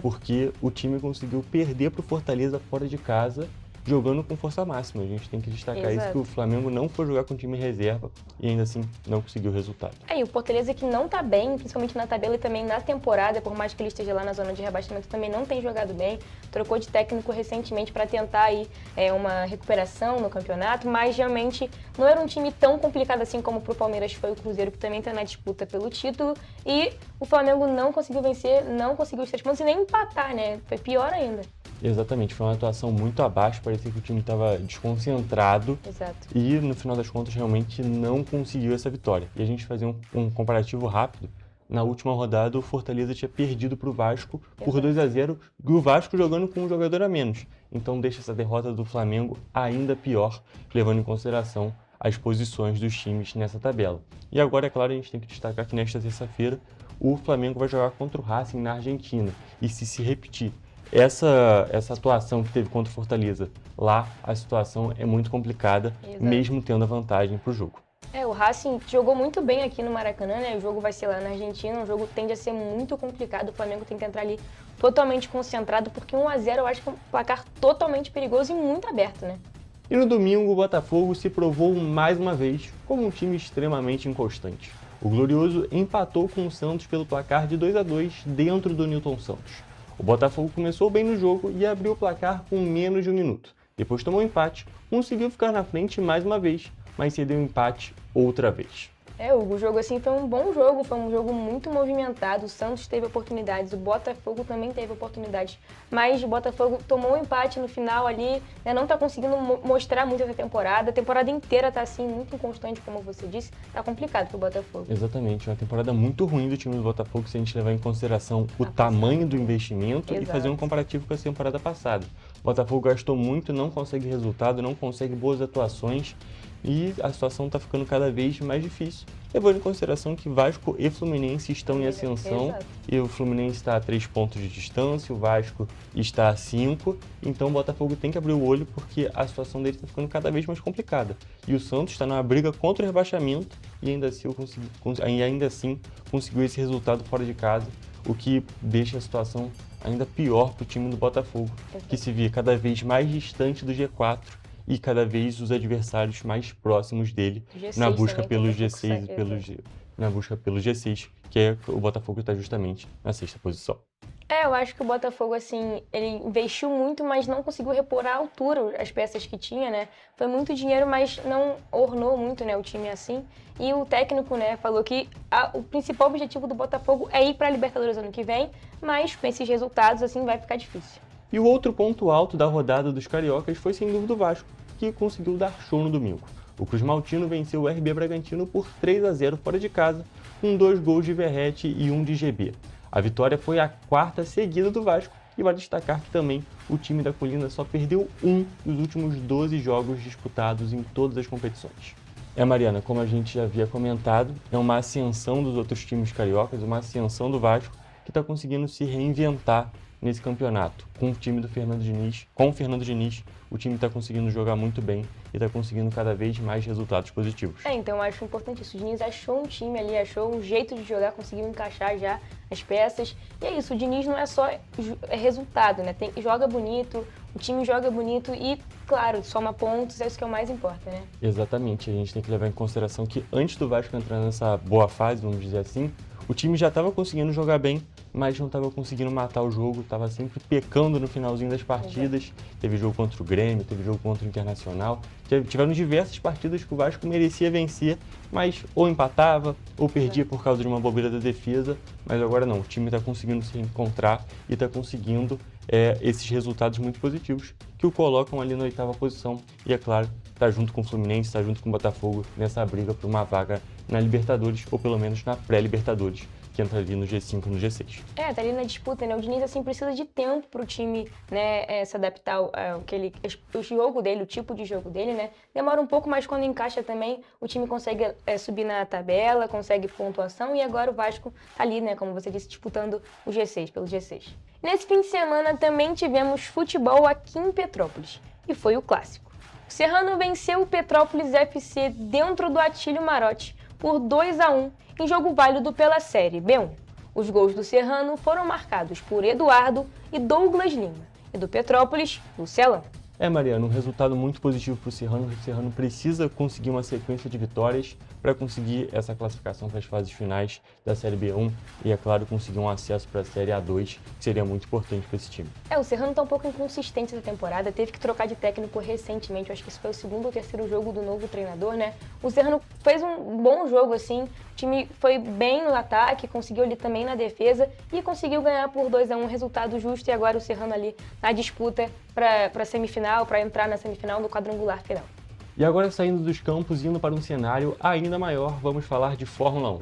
porque o time conseguiu perder para o Fortaleza fora de casa, jogando com força máxima. A gente tem que destacar isso, que o Flamengo não foi jogar com time reserva e ainda assim não conseguiu o resultado. E o Fortaleza que não tá bem, principalmente na tabela e também na temporada, por mais que ele esteja lá na zona de rebaixamento, também não tem jogado bem. Trocou de técnico recentemente para tentar aí uma recuperação no campeonato, mas realmente não era um time tão complicado assim como pro Palmeiras foi o Cruzeiro, que também tá na disputa pelo título, e o Flamengo não conseguiu vencer, não conseguiu os 3 pontos e nem empatar, né? Foi pior ainda. Exatamente, foi uma atuação muito abaixo, parecia que o time estava desconcentrado. Exato. E no final das contas realmente não conseguiu essa vitória. E a gente fazia um comparativo rápido. Na última rodada o Fortaleza tinha perdido para o Vasco por 2-0 e o Vasco jogando com um jogador a menos. Então deixa essa derrota do Flamengo ainda pior, levando em consideração as posições dos times nessa tabela. E agora, é claro, a gente tem que destacar que nesta terça-feira o Flamengo vai jogar contra o Racing na Argentina. E se repetir essa atuação que teve contra o Fortaleza lá, a situação é muito complicada, mesmo tendo a vantagem para o jogo. O Racing jogou muito bem aqui no Maracanã, né? O jogo vai ser lá na Argentina, o jogo tende a ser muito complicado, o Flamengo tem que entrar ali totalmente concentrado, porque 1-0 eu acho que é um placar totalmente perigoso e muito aberto, né? E no domingo o Botafogo se provou mais uma vez como um time extremamente inconstante. O Glorioso empatou com o Santos pelo placar de 2-2 dentro do Newton Santos. O Botafogo começou bem no jogo e abriu o placar com menos de 1 minuto. Depois tomou um empate, conseguiu ficar na frente mais uma vez, mas cedeu o empate outra vez. O jogo assim foi um bom jogo, foi um jogo muito movimentado, o Santos teve oportunidades, o Botafogo também teve oportunidades, mas o Botafogo tomou um empate no final ali, né, não está conseguindo mostrar muito essa temporada, a temporada inteira está assim, muito inconstante, como você disse, está complicado para o Botafogo. Exatamente, uma temporada muito ruim do time do Botafogo, se a gente levar em consideração o tamanho do investimento e fazer um comparativo com a temporada passada. O Botafogo gastou muito, não consegue resultado, não consegue boas atuações, e a situação está ficando cada vez mais difícil, levando em consideração que Vasco e Fluminense estão em ascensão, e o Fluminense está a 3 pontos de distância, o Vasco está a 5, então o Botafogo tem que abrir o olho porque a situação dele está ficando cada vez mais complicada. E o Santos está numa briga contra o rebaixamento e ainda assim conseguiu esse resultado fora de casa, o que deixa a situação ainda pior para o time do Botafogo, que se vê cada vez mais distante do G4, e cada vez os adversários mais próximos dele na busca pelo G6 na busca pelo G6, que é o Botafogo está justamente na 6ª posição. Eu acho que o Botafogo, assim, ele investiu muito, mas não conseguiu repor à altura as peças que tinha, né? Foi muito dinheiro, mas não ornou muito, né, o time assim. E o técnico, né, falou que o principal objetivo do Botafogo é ir para a Libertadores ano que vem, mas com esses resultados, assim, vai ficar difícil. E o outro ponto alto da rodada dos cariocas foi sem dúvida o Vasco, que conseguiu dar show no domingo. O Cruz Maltino venceu o RB Bragantino por 3-0 fora de casa, com 2 gols de Verratti e 1 de GB. A vitória foi a 4ª seguida do Vasco e vale destacar que também o time da Colina só perdeu 1 dos últimos 12 jogos disputados em todas as competições. Mariana, como a gente já havia comentado, é uma ascensão dos outros times cariocas, uma ascensão do Vasco que está conseguindo se reinventar nesse campeonato. Com o time do Fernando Diniz, o time está conseguindo jogar muito bem e está conseguindo cada vez mais resultados positivos. Então eu acho importante isso. O Diniz achou um time ali, achou um jeito de jogar, conseguiu encaixar já as peças. E é isso, o Diniz não é só resultado, né? Joga bonito, o time joga bonito e, claro, soma pontos, é isso que é o mais importa, né? Exatamente, a gente tem que levar em consideração que antes do Vasco entrar nessa boa fase, vamos dizer assim, o time já estava conseguindo jogar bem, mas não estava conseguindo matar o jogo, estava sempre pecando no finalzinho das partidas. Teve jogo contra o Grêmio, teve jogo contra o Internacional. Tiveram diversas partidas que o Vasco merecia vencer, mas ou empatava ou perdia por causa de uma bobeira da defesa. Mas agora não, o time está conseguindo se encontrar e está conseguindo esses resultados muito positivos que o colocam ali na 8ª posição. E é claro, está junto com o Fluminense, está junto com o Botafogo nessa briga por uma vaga na Libertadores ou pelo menos na pré-Libertadores, que entra ali no G5 e no G6. Tá ali na disputa, né? O Diniz, assim, precisa de tempo pro time, né, se adaptar ao jogo dele, o tipo de jogo dele, né? Demora um pouco, mas quando encaixa também, o time consegue subir na tabela, consegue pontuação e agora o Vasco tá ali, né, como você disse, disputando o G6, pelo G6. Nesse fim de semana também tivemos futebol aqui em Petrópolis e foi o clássico. O Serrano venceu o Petrópolis FC dentro do Atílio Marotti por 2-1 em jogo válido pela Série B1. Os gols do Serrano foram marcados por Eduardo e Douglas Lima, e do Petrópolis, Lucelão. Mariana, um resultado muito positivo para o Serrano. O Serrano precisa conseguir uma sequência de vitórias para conseguir essa classificação para as fases finais da Série B1 e, é claro, conseguir um acesso para a Série A2, que seria muito importante para esse time. O Serrano está um pouco inconsistente essa temporada, teve que trocar de técnico recentemente, eu acho que esse foi o 2º ou 3º jogo do novo treinador, né? O Serrano fez um bom jogo, assim, o time foi bem no ataque, conseguiu ali também na defesa e conseguiu ganhar por 2-1, resultado justo, e agora o Serrano ali na disputa para a semifinal, para entrar na semifinal do quadrangular final. E agora, saindo dos campos e indo para um cenário ainda maior, vamos falar de Fórmula 1.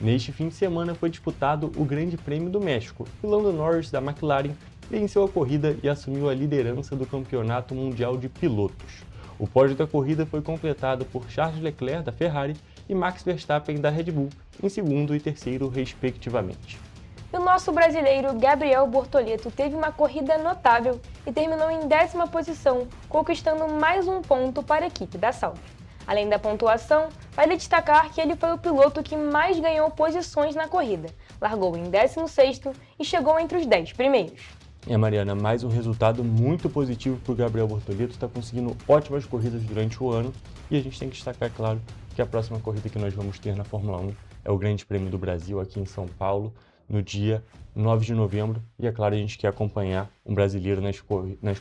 Neste fim de semana foi disputado o Grande Prêmio do México e Lando Norris, da McLaren, venceu a corrida e assumiu a liderança do Campeonato Mundial de Pilotos. O pódio da corrida foi completado por Charles Leclerc, da Ferrari, e Max Verstappen, da Red Bull, em 2º e 3º, respectivamente. E o nosso brasileiro Gabriel Bortoleto teve uma corrida notável e terminou em 10ª posição, conquistando mais um ponto para a equipe da Sauber. Além da pontuação, vale destacar que ele foi o piloto que mais ganhou posições na corrida. Largou em 16º e chegou entre os 10 primeiros. Mariana, mais um resultado muito positivo para o Gabriel Bortoleto, está conseguindo ótimas corridas durante o ano e a gente tem que destacar, claro, que a próxima corrida que nós vamos ter na Fórmula 1 é o Grande Prêmio do Brasil aqui em São Paulo, no dia 9 de novembro, e é claro, a gente quer acompanhar um brasileiro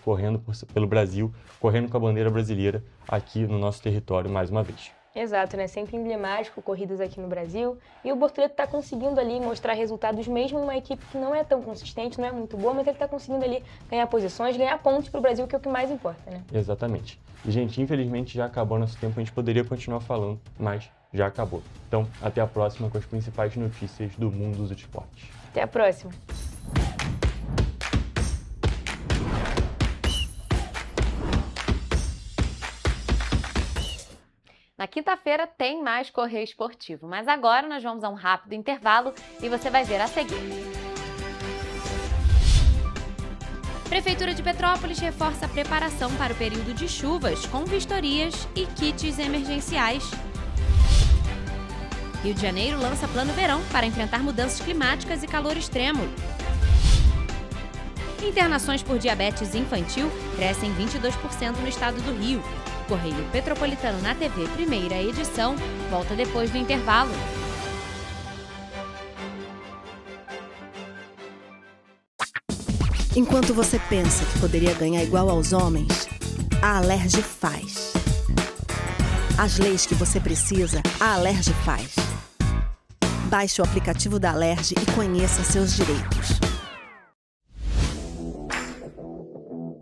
correndo pelo Brasil, correndo com a bandeira brasileira aqui no nosso território mais uma vez. Exato, né? Sempre emblemático, corridas aqui no Brasil, e o Bortoleto está conseguindo ali mostrar resultados mesmo em uma equipe que não é tão consistente, não é muito boa, mas ele está conseguindo ali ganhar posições, ganhar pontos para o Brasil, que é o que mais importa, né? Exatamente. E, gente, infelizmente já acabou nosso tempo, a gente poderia continuar falando, mas já acabou. Então, até a próxima com as principais notícias do mundo dos esportes. Até a próxima. Na quinta-feira tem mais Correio Esportivo, mas agora nós vamos a um rápido intervalo e você vai ver a seguir. Prefeitura de Petrópolis reforça a preparação para o período de chuvas com vistorias e kits emergenciais. Rio de Janeiro lança plano verão para enfrentar mudanças climáticas e calor extremo. Internações por diabetes infantil crescem 22% no estado do Rio. Correio Petropolitano na TV, primeira edição, volta depois do intervalo. Enquanto você pensa que poderia ganhar igual aos homens, a Alerj faz. As leis que você precisa, a Alerj faz. Baixe o aplicativo da Alerj e conheça seus direitos.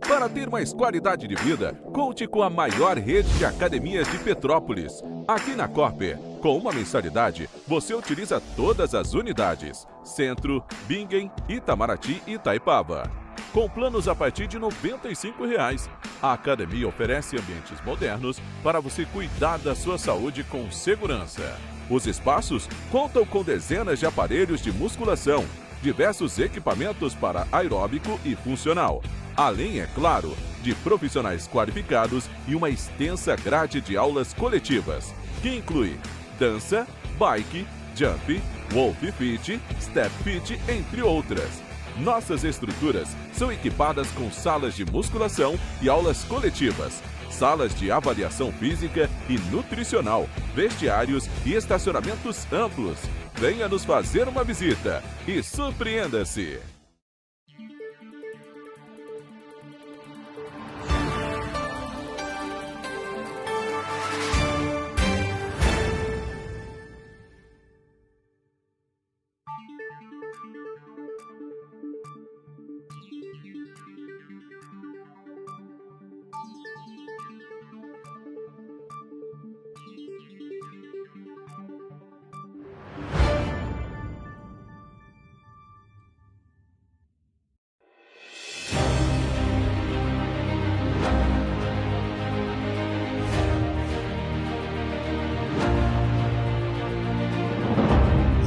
Para ter mais qualidade de vida, conte com a maior rede de academias de Petrópolis. Aqui na Corper, com uma mensalidade, você utiliza todas as unidades: Centro, Bingen, Itamaraty e Itaipava. Com planos a partir de R$ 95,00. A academia oferece ambientes modernos para você cuidar da sua saúde com segurança. Os espaços contam com dezenas de aparelhos de musculação, diversos equipamentos para aeróbico e funcional, além, é claro, de de profissionais qualificados e uma extensa grade de aulas coletivas, que inclui dança, bike, jump, wolf fit, step fit, entre outras. Nossas estruturas são equipadas com salas de musculação e aulas coletivas, salas de avaliação física e nutricional, vestiários e estacionamentos amplos. Venha nos fazer uma visita e surpreenda-se!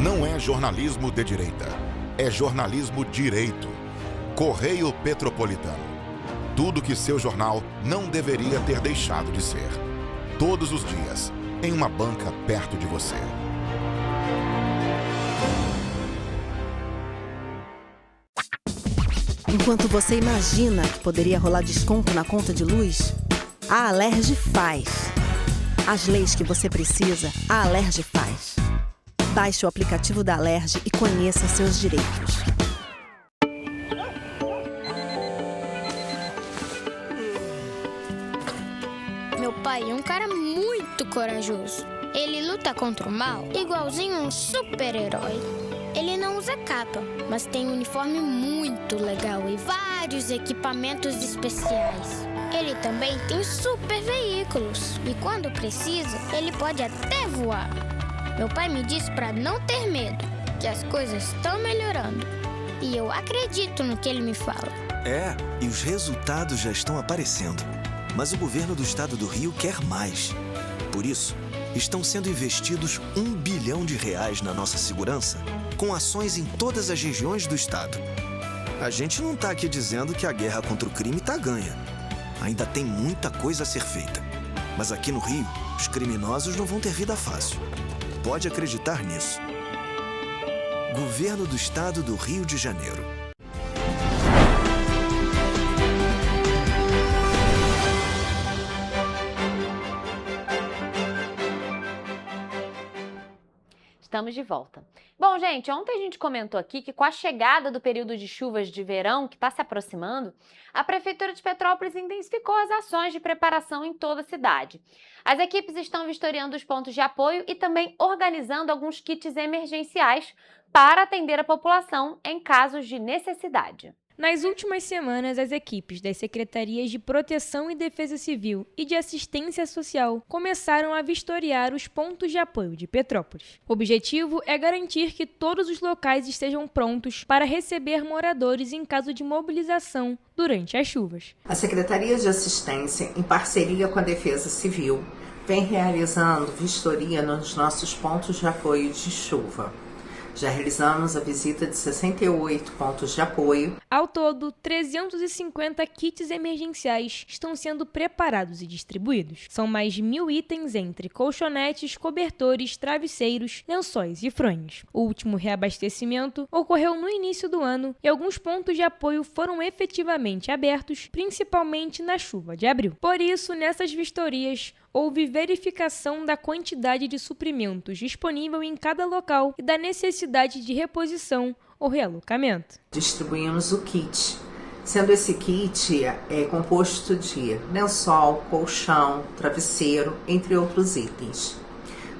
Não é jornalismo de direita, é jornalismo direito. Correio Petropolitano. Tudo que seu jornal não deveria ter deixado de ser. Todos os dias, em uma banca perto de você. Enquanto você imagina que poderia rolar desconto na conta de luz, a Alerj faz. As leis que você precisa, a Alerj faz. Baixe o aplicativo da Alerj e conheça seus direitos. Meu pai é um cara muito corajoso. Ele luta contra o mal igualzinho um super-herói. Ele não usa capa, mas tem um uniforme muito legal e vários equipamentos especiais. Ele também tem super veículos e quando precisa, ele pode até voar. Meu pai me disse para não ter medo, que as coisas estão melhorando. E eu acredito no que ele me fala. É, e os resultados já estão aparecendo. Mas o governo do estado do Rio quer mais. Por isso, estão sendo investidos R$ 1 bilhão na nossa segurança, com ações em todas as regiões do estado. A gente não está aqui dizendo que a guerra contra o crime está ganha. Ainda tem muita coisa a ser feita. Mas aqui no Rio, os criminosos não vão ter vida fácil. Pode acreditar nisso. Governo do Estado do Rio de Janeiro. Estamos de volta. Bom, gente, ontem a gente comentou aqui que com a chegada do período de chuvas de verão que está se aproximando, a Prefeitura de Petrópolis intensificou as ações de preparação em toda a cidade. As equipes estão vistoriando os pontos de apoio e também organizando alguns kits emergenciais para atender a população em casos de necessidade. Nas últimas semanas, as equipes das Secretarias de Proteção e Defesa Civil e de Assistência Social começaram a vistoriar os pontos de apoio de Petrópolis. O objetivo é garantir que todos os locais estejam prontos para receber moradores em caso de mobilização durante as chuvas. A Secretaria de Assistência, em parceria com a Defesa Civil, vem realizando vistoria nos nossos pontos de apoio de chuva. Já realizamos a visita de 68 pontos de apoio. Ao todo, 350 kits emergenciais estão sendo preparados e distribuídos. São mais de 1.000 itens entre colchonetes, cobertores, travesseiros, lençóis e fronhas. O último reabastecimento ocorreu no início do ano e alguns pontos de apoio foram efetivamente abertos, principalmente na chuva de abril. Por isso, nessas vistorias, houve verificação da quantidade de suprimentos disponível em cada local e da necessidade de reposição ou realocamento. Distribuímos o kit, sendo esse kit composto de lençol, colchão, travesseiro, entre outros itens.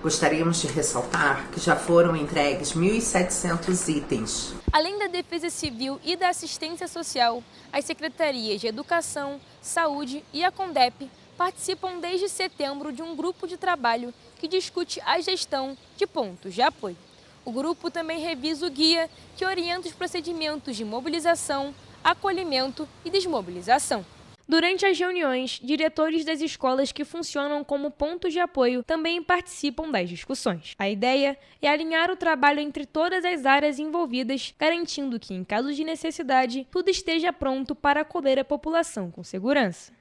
Gostaríamos de ressaltar que já foram entregues 1.700 itens. Além da Defesa Civil e da Assistência Social, as Secretarias de Educação, Saúde e a CONDEP participam desde setembro de um grupo de trabalho que discute a gestão de pontos de apoio. O grupo também revisa o guia que orienta os procedimentos de mobilização, acolhimento e desmobilização. Durante as reuniões, diretores das escolas que funcionam como pontos de apoio também participam das discussões. A ideia é alinhar o trabalho entre todas as áreas envolvidas, garantindo que, em caso de necessidade, tudo esteja pronto para acolher a população com segurança.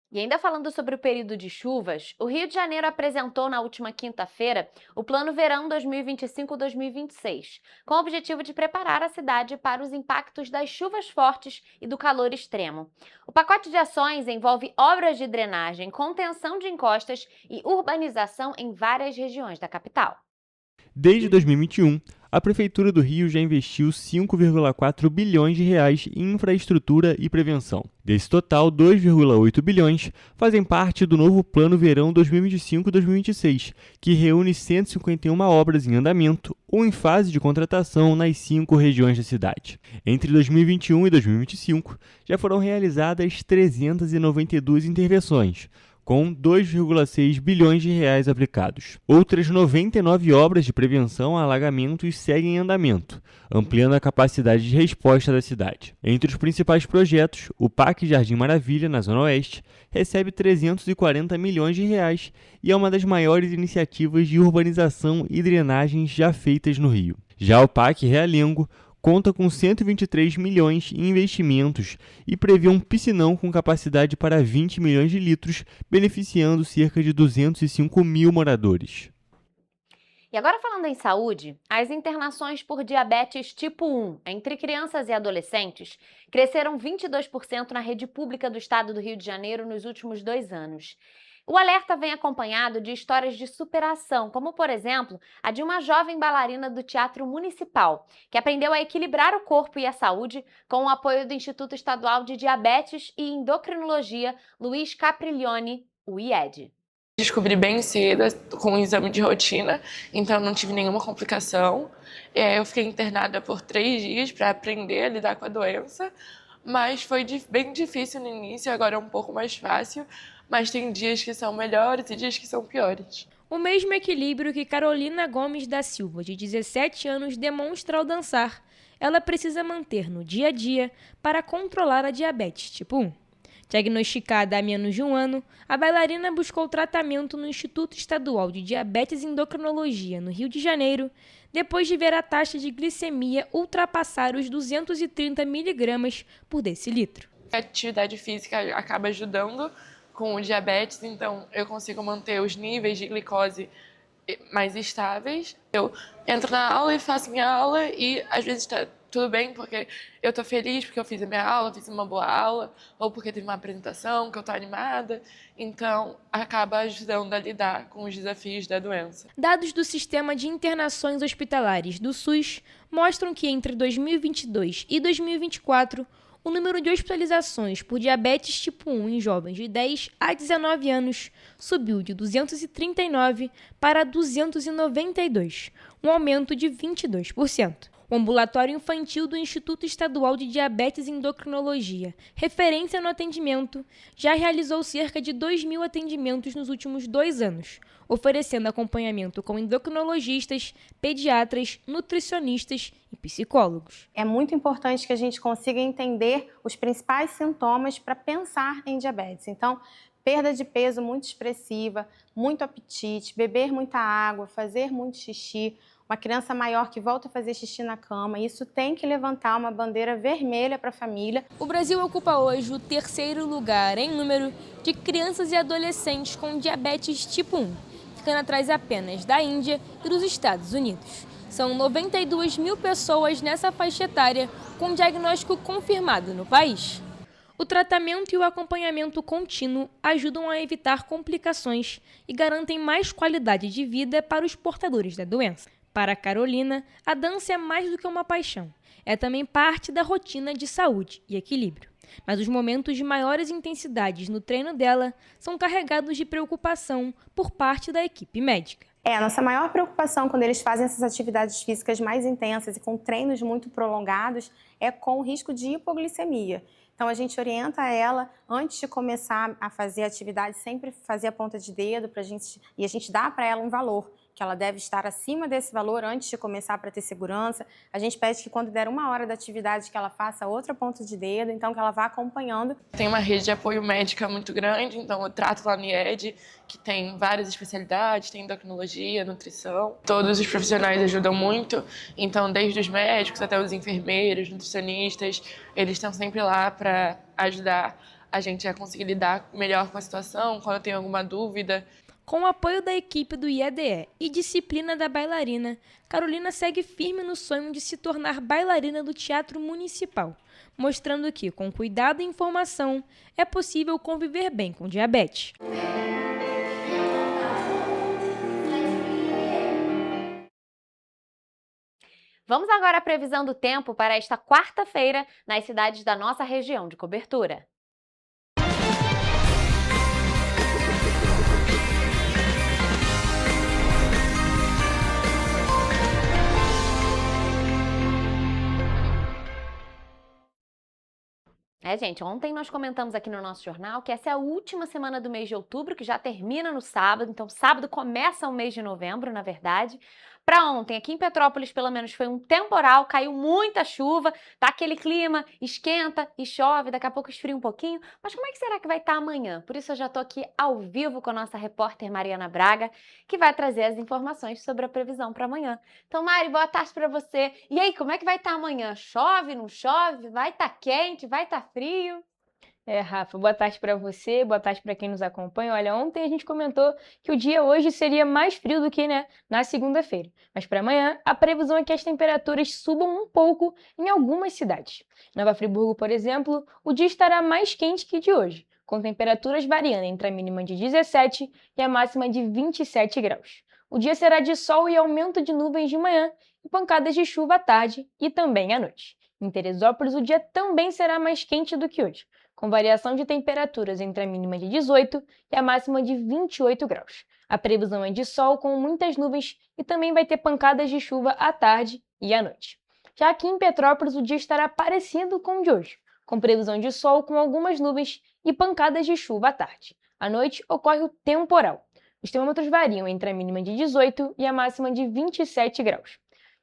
E ainda falando sobre o período de chuvas, o Rio de Janeiro apresentou na última quinta-feira o Plano Verão 2025-2026, com o objetivo de preparar a cidade para os impactos das chuvas fortes e do calor extremo. O pacote de ações envolve obras de drenagem, contenção de encostas e urbanização em várias regiões da capital. Desde 2021, a Prefeitura do Rio já investiu 5,4 bilhões de reais em infraestrutura e prevenção. Desse total, 2,8 bilhões fazem parte do novo Plano Verão 2025-2026, que reúne 151 obras em andamento ou em fase de contratação nas 5 regiões da cidade. Entre 2021 e 2025, já foram realizadas 392 intervenções, com 2,6 bilhões de reais aplicados. Outras 99 obras de prevenção a alagamentos seguem em andamento, ampliando a capacidade de resposta da cidade. Entre os principais projetos, o Parque Jardim Maravilha, na Zona Oeste, recebe 340 milhões de reais e é uma das maiores iniciativas de urbanização e drenagens já feitas no Rio. Já o Parque Realengo conta com 123 milhões em investimentos e prevê um piscinão com capacidade para 20 milhões de litros, beneficiando cerca de 205 mil moradores. E agora falando em saúde, as internações por diabetes tipo 1 entre crianças e adolescentes cresceram 22% na rede pública do estado do Rio de Janeiro nos últimos 2 anos. O alerta vem acompanhado de histórias de superação, como, por exemplo, a de uma jovem bailarina do Teatro Municipal, que aprendeu a equilibrar o corpo e a saúde com o apoio do Instituto Estadual de Diabetes e Endocrinologia Luiz Capriglione, o IED. Descobri bem cedo, com um exame de rotina, então não tive nenhuma complicação. Eu fiquei internada por 3 dias para aprender a lidar com a doença, mas foi bem difícil no início, agora é um pouco mais fácil. Mas tem dias que são melhores e dias que são piores. O mesmo equilíbrio que Carolina Gomes da Silva, de 17 anos, demonstra ao dançar, ela precisa manter no dia a dia para controlar a diabetes tipo 1. Diagnosticada há menos de 1 ano, a bailarina buscou tratamento no Instituto Estadual de Diabetes e Endocrinologia, no Rio de Janeiro, depois de ver a taxa de glicemia ultrapassar os 230 miligramas por decilitro. A atividade física acaba ajudando com o diabetes, então eu consigo manter os níveis de glicose mais estáveis. Eu entro na aula e faço minha aula e às vezes está tudo bem porque eu estou feliz porque eu fiz a minha aula, fiz uma boa aula, ou porque teve uma apresentação que eu estou animada, então acaba ajudando a lidar com os desafios da doença. Dados do Sistema de Internações Hospitalares do SUS mostram que entre 2022 e 2024, o número de hospitalizações por diabetes tipo 1 em jovens de 10 a 19 anos subiu de 239 para 292, um aumento de 22%. O Ambulatório Infantil do Instituto Estadual de Diabetes e Endocrinologia, referência no atendimento, já realizou cerca de 2.000 atendimentos nos últimos 2 anos, oferecendo acompanhamento com endocrinologistas, pediatras, nutricionistas e psicólogos. É muito importante que a gente consiga entender os principais sintomas para pensar em diabetes. Então, perda de peso muito expressiva, muito apetite, beber muita água, fazer muito xixi, uma criança maior que volta a fazer xixi na cama, isso tem que levantar uma bandeira vermelha para a família. O Brasil ocupa hoje o 3º lugar em número de crianças e adolescentes com diabetes tipo 1, ficando atrás apenas da Índia e dos Estados Unidos. São 92 mil pessoas nessa faixa etária com diagnóstico confirmado no país. O tratamento e o acompanhamento contínuo ajudam a evitar complicações e garantem mais qualidade de vida para os portadores da doença. Para a Carolina, a dança é mais do que uma paixão. É também parte da rotina de saúde e equilíbrio. Mas os momentos de maiores intensidades no treino dela são carregados de preocupação por parte da equipe médica. A nossa maior preocupação quando eles fazem essas atividades físicas mais intensas e com treinos muito prolongados é com o risco de hipoglicemia. Então a gente orienta ela, antes de começar a fazer a atividade, sempre fazer a ponta de dedo e a gente dá para ela um valor, que ela deve estar acima desse valor antes de começar para ter segurança. A gente pede que quando der 1 hora da atividade que ela faça outra ponta de dedo, então que ela vá acompanhando. Tem uma rede de apoio médica muito grande, então eu trato lá no IED, que tem várias especialidades, tem endocrinologia, nutrição. Todos os profissionais ajudam muito, então desde os médicos até os enfermeiros, nutricionistas, eles estão sempre lá para ajudar a gente a conseguir lidar melhor com a situação, quando tem alguma dúvida. Com o apoio da equipe do IEDE e disciplina da bailarina, Carolina segue firme no sonho de se tornar bailarina do Teatro Municipal, mostrando que, com cuidado e informação, é possível conviver bem com diabetes. Vamos agora à previsão do tempo para esta quarta-feira nas cidades da nossa região de cobertura. Gente, ontem nós comentamos aqui no nosso jornal que essa é a última semana do mês de outubro, que já termina no sábado, então sábado começa o mês de novembro, na verdade. Para ontem, aqui em Petrópolis, pelo menos foi um temporal, caiu muita chuva, tá aquele clima, esquenta e chove, daqui a pouco esfria um pouquinho, mas como é que será que vai estar amanhã? Por isso eu já tô aqui ao vivo com a nossa repórter Mariana Braga, que vai trazer as informações sobre a previsão para amanhã. Então, Mari, boa tarde para você. E aí, como é que vai estar amanhã? Chove, não chove? Vai estar quente? Vai estar frio? Rafa, boa tarde para você, boa tarde para quem nos acompanha. Olha, ontem a gente comentou que o dia hoje seria mais frio do que, na segunda-feira. Mas para amanhã, a previsão é que as temperaturas subam um pouco em algumas cidades. Em Nova Friburgo, por exemplo, o dia estará mais quente que de hoje, com temperaturas variando entre a mínima de 17 e a máxima de 27 graus. O dia será de sol e aumento de nuvens de manhã e pancadas de chuva à tarde e também à noite. Em Teresópolis, o dia também será mais quente do que hoje, com variação de temperaturas entre a mínima de 18 e a máxima de 28 graus. A previsão é de sol com muitas nuvens e também vai ter pancadas de chuva à tarde e à noite. Já aqui em Petrópolis, o dia estará parecido com o de hoje, com previsão de sol com algumas nuvens e pancadas de chuva à tarde. À noite ocorre o temporal. Os termômetros variam entre a mínima de 18 e a máxima de 27 graus.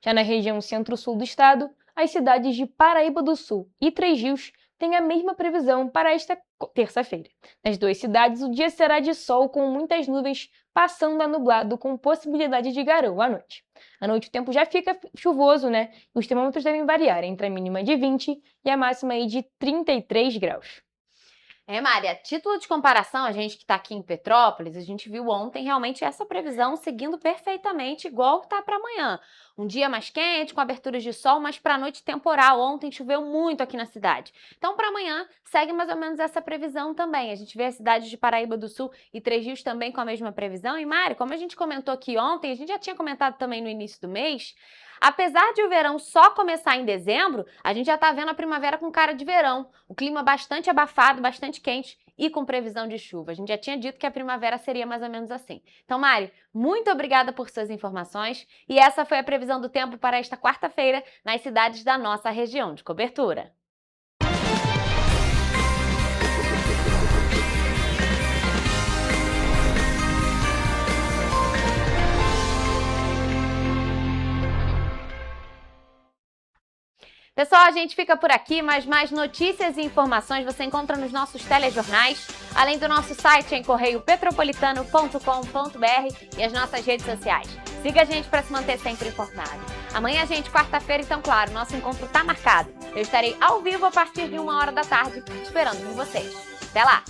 Já na região centro-sul do estado, as cidades de Paraíba do Sul e Três Rios têm a mesma previsão para esta terça-feira. Nas duas cidades, o dia será de sol com muitas nuvens, passando a nublado com possibilidade de garoa à noite. À noite o tempo já fica chuvoso, E os termômetros devem variar entre a mínima de 20 e a máxima de 33 graus. Mari, a título de comparação, a gente que está aqui em Petrópolis, a gente viu ontem realmente essa previsão seguindo perfeitamente igual está para amanhã. Um dia mais quente, com aberturas de sol, mas para a noite temporal. Ontem choveu muito aqui na cidade. Então, para amanhã, segue mais ou menos essa previsão também. A gente vê as cidades de Paraíba do Sul e Três Rios também com a mesma previsão. E, Mari, como a gente comentou aqui ontem, a gente já tinha comentado também no início do mês, apesar de o verão só começar em dezembro, a gente já está vendo a primavera com cara de verão. O clima bastante abafado, bastante quente e com previsão de chuva. A gente já tinha dito que a primavera seria mais ou menos assim. Então, Mari, muito obrigada por suas informações. E essa foi a previsão do tempo para esta quarta-feira nas cidades da nossa região de cobertura. Pessoal, a gente fica por aqui, mas mais notícias e informações você encontra nos nossos telejornais, além do nosso site em correiopetropolitano.com.br e as nossas redes sociais. Siga a gente para se manter sempre informado. Amanhã, gente, quarta-feira, então, claro, nosso encontro está marcado. Eu estarei ao vivo a partir de 1 hora da tarde, esperando por vocês. Até lá!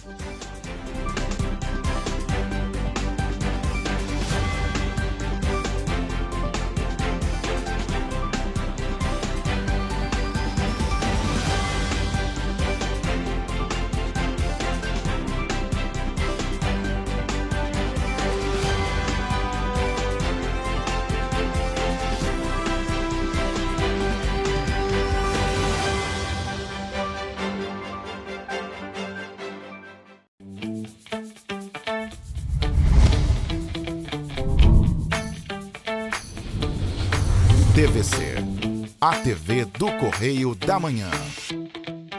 TVC, a TV do Correio da Manhã.